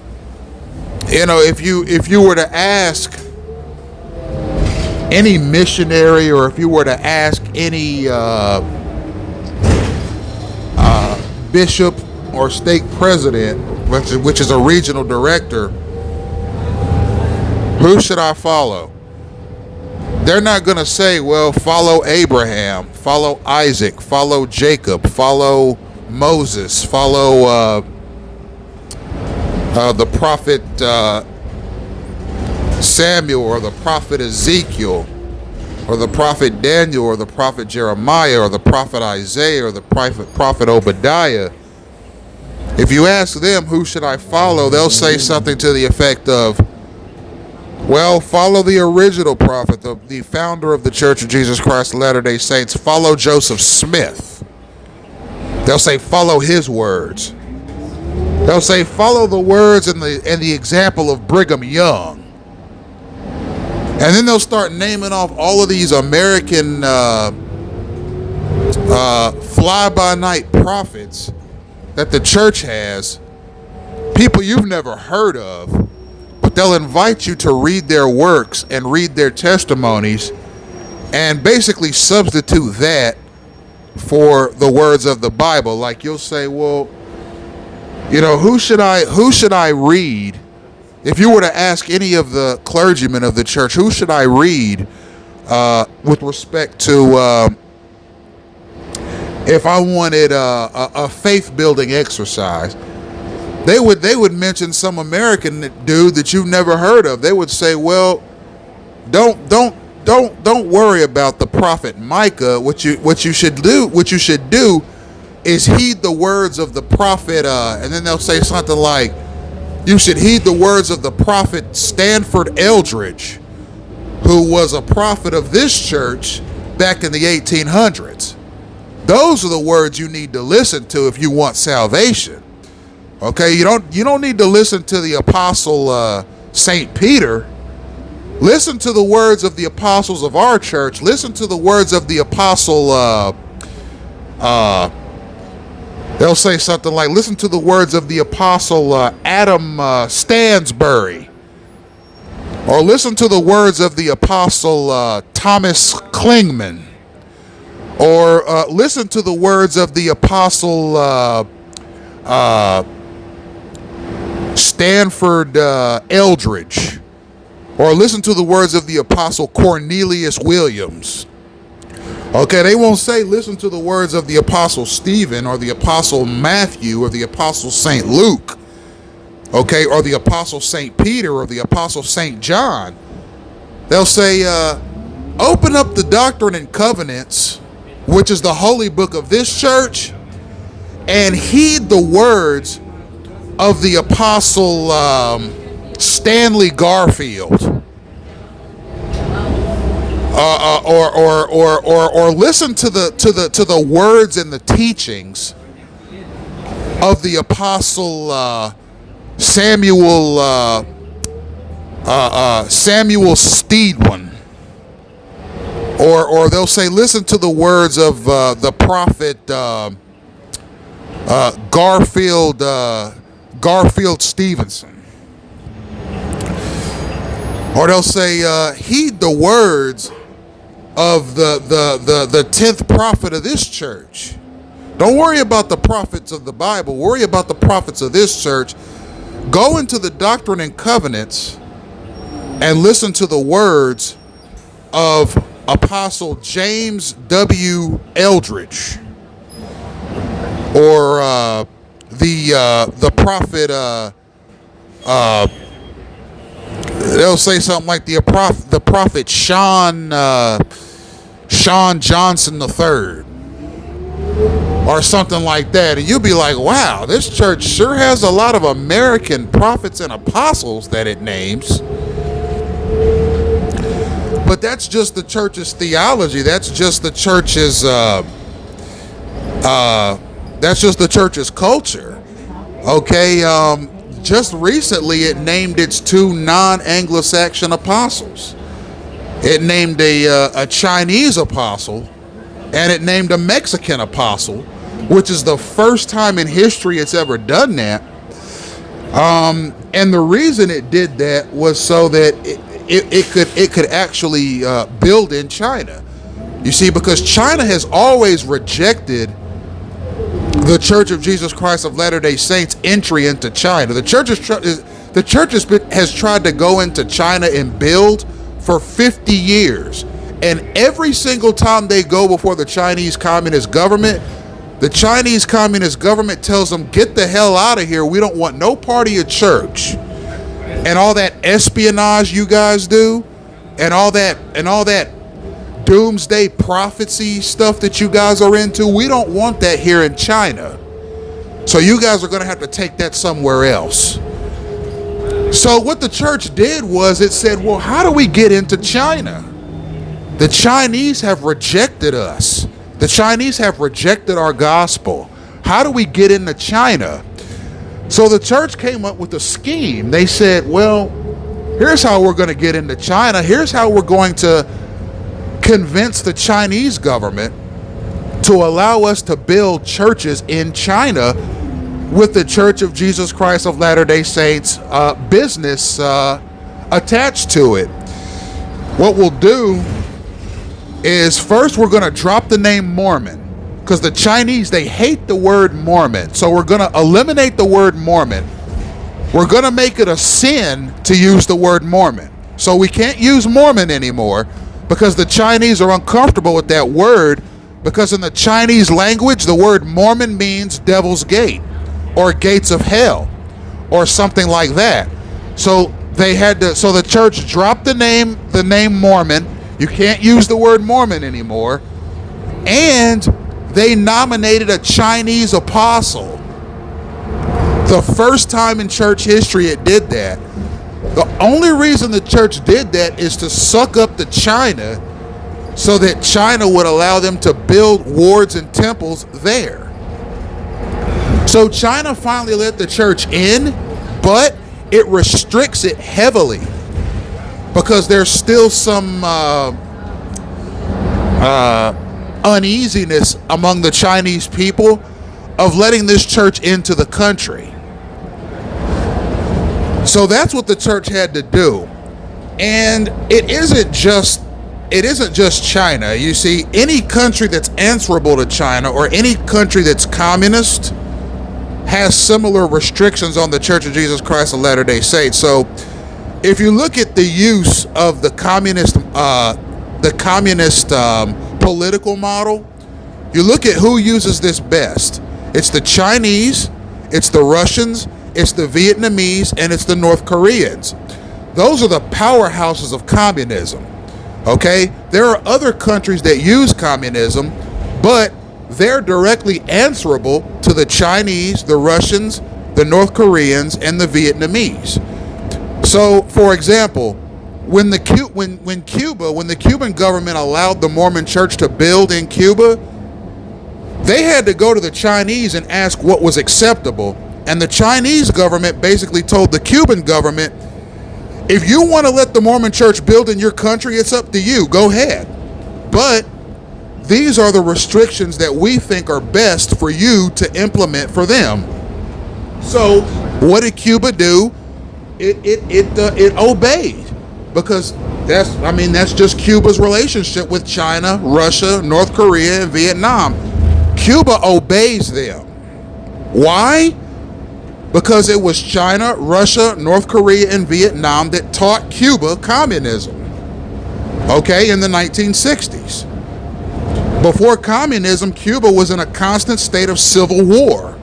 you know, if you were to ask any missionary, or if you were to ask any bishop or stake president, which is a regional director, who should I follow? They're not going to say, well, follow Abraham, follow Isaac, follow Jacob, follow Moses, follow the prophet Samuel, or the prophet Ezekiel, or the prophet Daniel, or the prophet Jeremiah, or the prophet Isaiah, or the prophet Obadiah. If you ask them, who should I follow, they'll say something to the effect of, well, follow the original prophet, the founder of the Church of Jesus Christ of Latter-day Saints. Follow Joseph Smith. They'll say, follow his words. They'll say, follow the words and the example of Brigham Young. And then they'll start naming off all of these American fly-by-night prophets that the church has, people you've never heard of, but they'll invite you to read their works and read their testimonies and basically substitute that for the words of the Bible. Like, you'll say, well, you know, who should I read? If you were to ask any of the clergymen of the church, who should I read with respect to if I wanted a faith-building exercise, they would mention some American dude that you've never heard of. They would say, well, don't worry about the prophet Micah. What you should do is heed the words of the prophet, and then they'll say something like, you should heed the words of the prophet Stanford Eldridge, who was a prophet of this church back in the 1800s. Those are the words you need to listen to if you want salvation. Okay, you don't need to listen to the apostle St. Peter. Listen to the words of the apostles of our church. Listen to the words of the apostle they'll say something like, listen to the words of the apostle Adam Stansbury. Or listen to the words of the apostle Thomas Klingman. Or listen to the words of the apostle Stanford Eldridge. Or listen to the words of the apostle Cornelius Williams. Okay, they won't say listen to the words of the apostle Stephen, or the apostle Matthew, or the apostle St. Luke. Okay, or the apostle St. Peter, or the apostle St. John. They'll say, open up the Doctrine and Covenants which is the holy book of this church, and heed the words of the apostle Stanley Garfield, or listen to the words and the teachings of the apostle Samuel Steedman, or they'll say listen to the words of the prophet Garfield Stevenson, or they'll say heed the words of the 10th prophet of this church. Don't worry about the prophets of the Bible. Worry about the prophets of this church. Go into the Doctrine and Covenants and listen to the words of Apostle James W. Eldridge, or the prophet. They'll say something like the prophet Sean Johnson III, or something like that, and you'll be like, wow, this church sure has a lot of American prophets and apostles that it names. But that's just the church's theology. That's just the church's culture. Okay, just recently it named its 2 non-Anglo-Saxon apostles. It named a Chinese apostle, and it named a Mexican apostle, which is the first time in history it's ever done that. And the reason it did that was so that it could actually build in China. You see, because China has always rejected the Church of Jesus Christ of Latter-day Saints' entry into China. The church has tried to go into China and build for 50 years. And every single time they go before the Chinese Communist government, the Chinese Communist government tells them, get the hell out of here. We don't want no part of your church. And all that espionage you guys do, and all that doomsday prophecy stuff that you guys are into, we don't want that here in China. So you guys are going to have to take that somewhere else. So what the church did was it said, well, how do we get into China? The Chinese have rejected us. The Chinese have rejected our gospel. How do we get into China? So the church came up with a scheme. They said, well, here's how we're going to get into China. Here's how we're going to convince the Chinese government to allow us to build churches in China with the Church of Jesus Christ of Latter-day Saints business attached to it. What we'll do is first we're going to drop the name Mormon, because the Chinese, they hate the word Mormon. So we're going to eliminate the word Mormon. We're going to make it a sin to use the word Mormon. So we can't use Mormon anymore, because the Chinese are uncomfortable with that word, because in the Chinese language, the word Mormon means Devil's Gate or gates of hell or something like that. So the church dropped the name Mormon. You can't use the word Mormon anymore. And they nominated a Chinese apostle. The first time in church history it did that. The only reason the church did that is to suck up to China, so that China would allow them to build wards and temples there. So China finally let the church in, but it restricts it heavily, because there's still some uneasiness among the Chinese people of letting this church into the country. So that's what the church had to do. And it isn't just China. You see, any country that's answerable to China, or any country that's communist, has similar restrictions on the Church of Jesus Christ of Latter-day Saints. So if you look at the use of the communist political model, you look at who uses this best. It's the Chinese, it's the Russians, it's the Vietnamese, and it's the North Koreans. Those are the powerhouses of communism. Okay? There are other countries that use communism, but they're directly answerable to the Chinese, the Russians, the North Koreans, and the Vietnamese. So, for example, when the Cuban government allowed the Mormon Church to build in Cuba, they had to go to the Chinese and ask what was acceptable. And the Chinese government basically told the Cuban government, if you want to let the Mormon Church build in your country, it's up to you. Go ahead. But these are the restrictions that we think are best for you to implement for them. So what did Cuba do? It obeyed, because that's just Cuba's relationship with China, Russia, North Korea, and Vietnam. Cuba obeys them. Why? Because it was China, Russia, North Korea, and Vietnam that taught Cuba communism, okay, in the 1960s. Before communism, Cuba was in a constant state of civil war.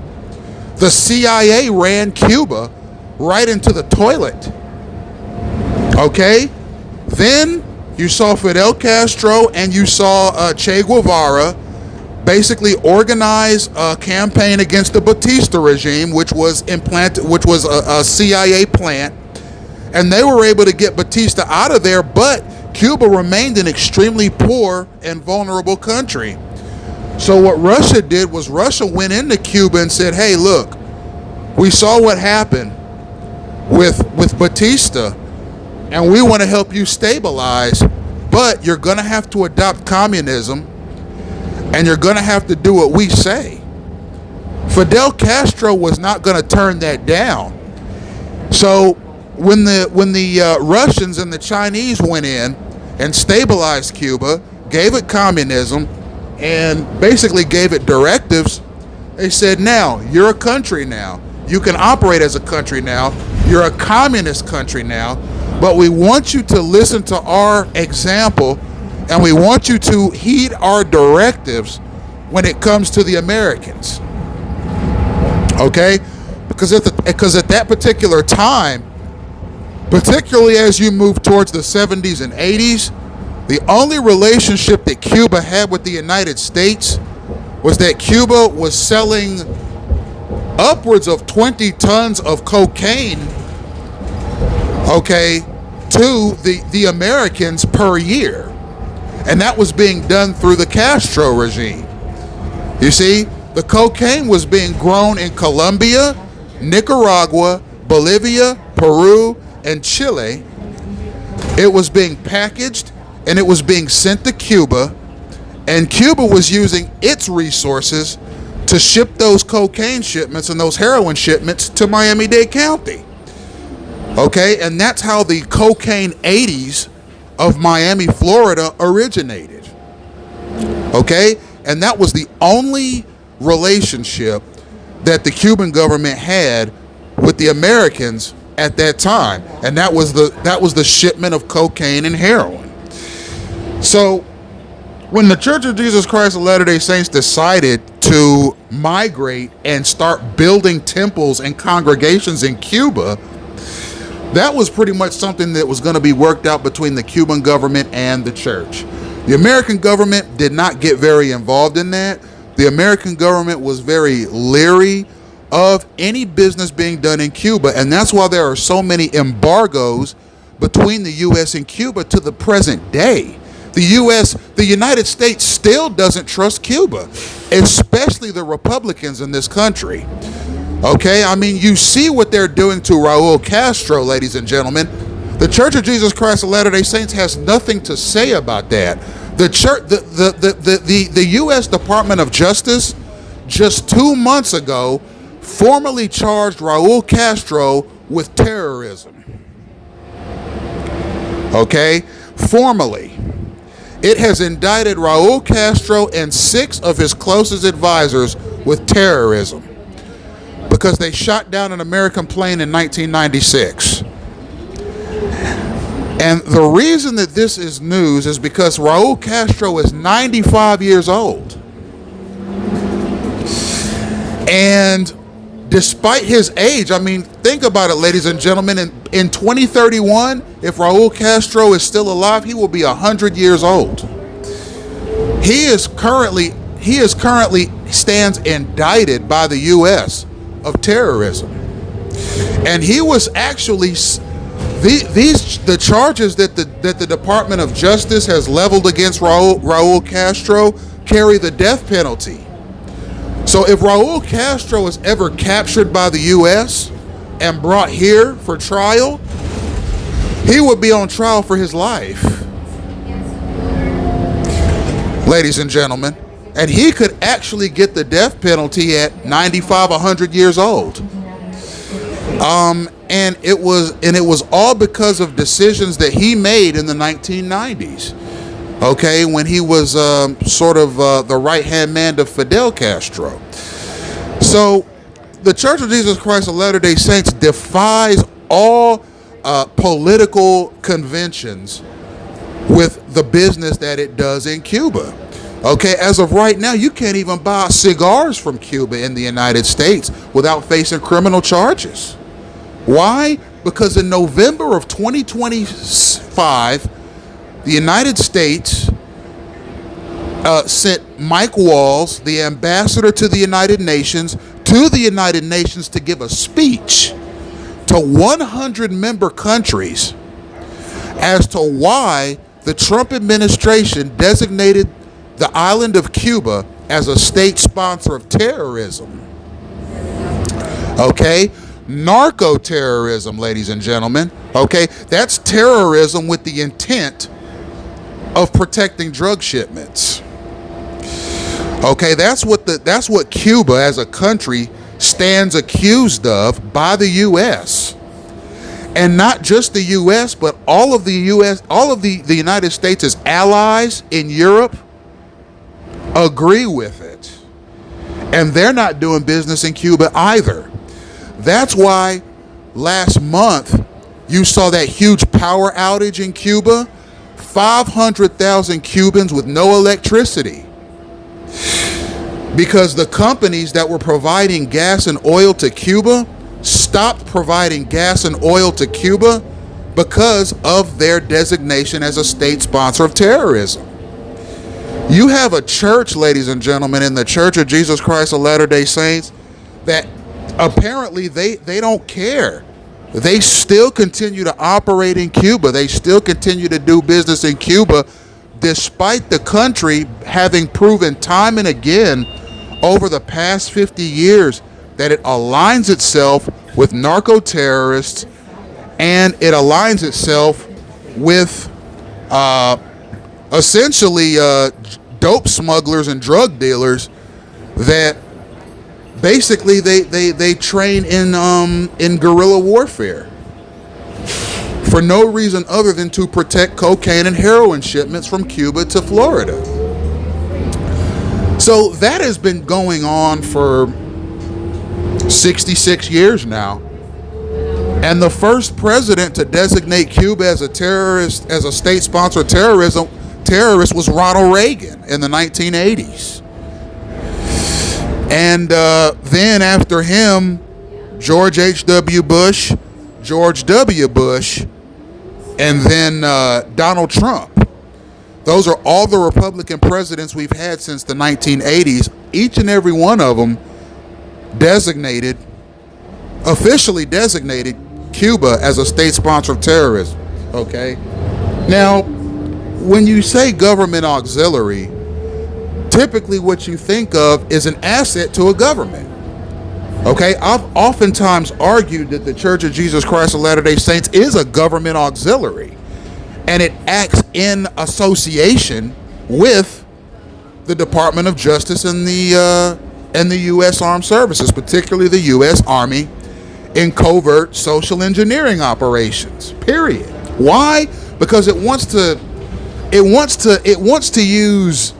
The CIA ran Cuba right into the toilet, okay? Then you saw Fidel Castro and you saw Che Guevara basically organize a campaign against the Batista regime, which was a CIA plant, and they were able to get Batista out of there, but Cuba remained an extremely poor and vulnerable country. So what Russia did was Russia went into Cuba and said, hey, look, we saw what happened with Batista, and we want to help you stabilize, but you're going to have to adopt communism, and you're going to have to do what we say. Fidel Castro was not going to turn that down. So when the Russians and the Chinese went in and stabilized Cuba, gave it communism, and basically gave it directives, they said, now, you're a country now. You can operate as a country now. You're a communist country now, but we want you to listen to our example, and we want you to heed our directives when it comes to the Americans. Okay? Because at that particular time, particularly as you move towards the 70s and 80s, the only relationship that Cuba had with the United States was that Cuba was selling upwards of 20 tons of cocaine, okay, to the Americans per year. And that was being done through the Castro regime. You see, the cocaine was being grown in Colombia, Nicaragua, Bolivia, Peru, and Chile. It was being packaged and it was being sent to Cuba, and Cuba was using its resources to ship those cocaine shipments and those heroin shipments to Miami-Dade County. Okay, and that's how the cocaine 80s of Miami, Florida originated. Okay, and that was the only relationship that the Cuban government had with the Americans at that time, and that was the shipment of cocaine and heroin. So when the Church of Jesus Christ of Latter-day Saints decided to migrate and start building temples and congregations in Cuba, that was pretty much something that was going to be worked out between the Cuban government and the church. The American government did not get very involved in that. The American government was very leery of any business being done in Cuba, and that's why there are so many embargoes between the U.S. and Cuba to the present day. The United States still doesn't trust Cuba, especially the Republicans in this country. Okay, I mean, you see what they're doing to Raul Castro, ladies and gentlemen. The Church of Jesus Christ of Latter-day Saints has nothing to say about that. The U.S. Department of Justice just 2 months ago formally charged Raul Castro with terrorism. Okay, formally. It has indicted Raul Castro and 6 of his closest advisors with terrorism because they shot down an American plane in 1996. And the reason that this is news is because Raul Castro is 95 years old. And despite his age, I mean, think about it, ladies and gentlemen, in 2031, if Raul Castro is still alive, he will be 100 years old. He is currently he is currently stands indicted by the U.S. of terrorism. And he was actually the charges that the Department of Justice has leveled against Raul Castro carry the death penalty. So if Raul Castro is ever captured by the U.S. and brought here for trial, he would be on trial for his life, ladies and gentlemen. And he could actually get the death penalty at 95, 100 years old. And it was all because of decisions that he made in the 1990s. Okay, when he was sort of the right-hand man to Fidel Castro. So the Church of Jesus Christ of Latter-day Saints defies all political conventions with the business that it does in Cuba. Okay, as of right now, you can't even buy cigars from Cuba in the United States without facing criminal charges. Why? Because in November of 2025, the United States sent Mike Walls, the ambassador to the United Nations, to give a speech to 100 member countries as to why the Trump administration designated the island of Cuba as a state sponsor of terrorism. Okay? Narco-terrorism, ladies and gentlemen. Okay? That's terrorism with the intent of protecting drug shipments. Okay, that's what Cuba as a country stands accused of by the US. And not just the US, but all of the United States' allies in Europe agree with it. And they're not doing business in Cuba either. That's why last month you saw that huge power outage in Cuba. 500,000 Cubans with no electricity. Because the companies that were providing gas and oil to Cuba stopped providing gas and oil to Cuba because of their designation as a state sponsor of terrorism. You have a church, ladies and gentlemen, in the Church of Jesus Christ of Latter-day Saints that apparently they don't care. They still continue to operate in Cuba. They still continue to do business in Cuba, despite the country having proven time and again over the past 50 years that it aligns itself with narco-terrorists and it aligns itself with essentially dope smugglers and drug dealers that basically they train in guerrilla warfare for no reason other than to protect cocaine and heroin shipments from Cuba to Florida. So that has been going on for 66 years now. And the first president to designate Cuba as a terrorist, as a state sponsor of terrorist was Ronald Reagan in the 1980s. And then after him, George H.W. Bush, George W. Bush, and then Donald Trump. Those are all the Republican presidents we've had since the 1980s. Each and every one of them officially designated Cuba as a state sponsor of terrorism. Okay? Now, when you say government auxiliary, typically what you think of is an asset to a government. Okay? I've oftentimes argued that the Church of Jesus Christ of Latter-day Saints is a government auxiliary. And it acts in association with the Department of Justice and the U.S. Armed Services, particularly the U.S. Army, in covert social engineering operations. Period. Why? Because it wants to use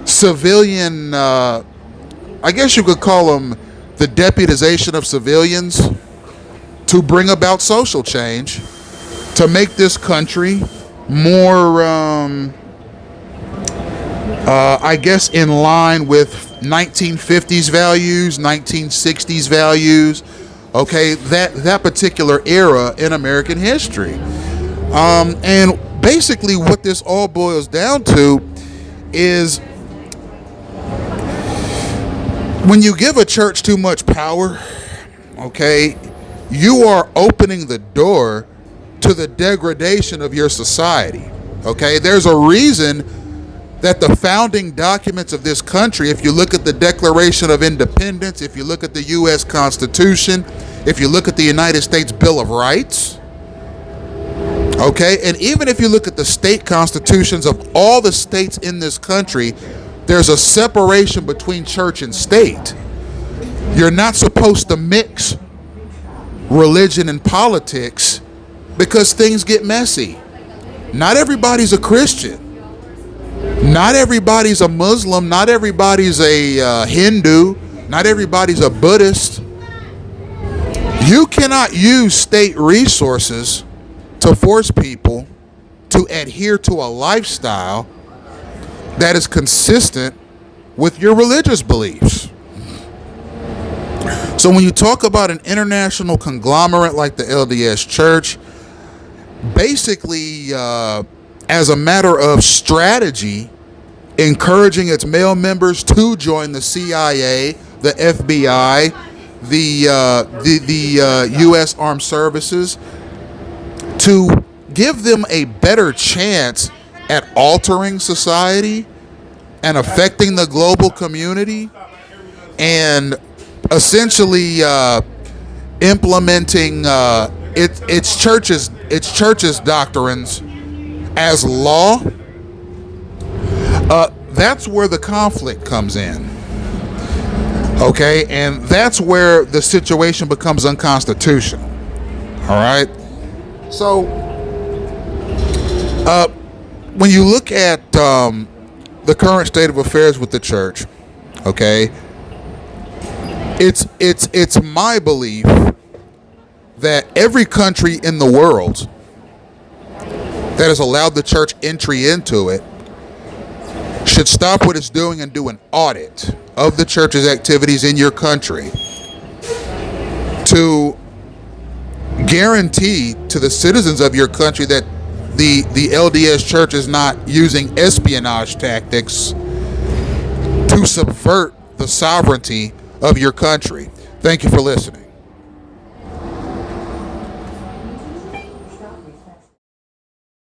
civilian. I guess you could call them the deputization of civilians to bring about social change, to make this country more, I guess, in line with 1950s values, 1960s values, okay, that particular era in American history. And basically what this all boils down to is When you give a church too much power, okay, you are opening the door to the degradation of your society. Okay, there's a reason that the founding documents of this country, if you look at the Declaration of Independence, if you look at the U.S. Constitution, if you look at the United States Bill of Rights, okay, and even if you look at the state constitutions of all the states in this country, there's a separation between church and state. You're not supposed to mix religion and politics because things get messy. Not everybody's a Christian. Not everybody's a Muslim. Not everybody's a Hindu. Not everybody's a Buddhist. You cannot use state resources to force people to adhere to a lifestyle that is consistent with your religious beliefs. So when you talk about an international conglomerate like the LDS Church, basically, as a matter of strategy, encouraging its male members to join the CIA, the FBI, the U.S. Armed Services, to give them a better chance at altering society and affecting the global community, and essentially implementing its church's doctrines as law. That's where the conflict comes in. Okay, and that's where the situation becomes unconstitutional. All right. So, when you look at the current state of affairs with the church, okay, it's my belief that every country in the world that has allowed the church entry into it should stop what it's doing and do an audit of the church's activities in your country to guarantee to the citizens of your country that the LDS Church is not using espionage tactics to subvert the sovereignty of your country. Thank you for listening.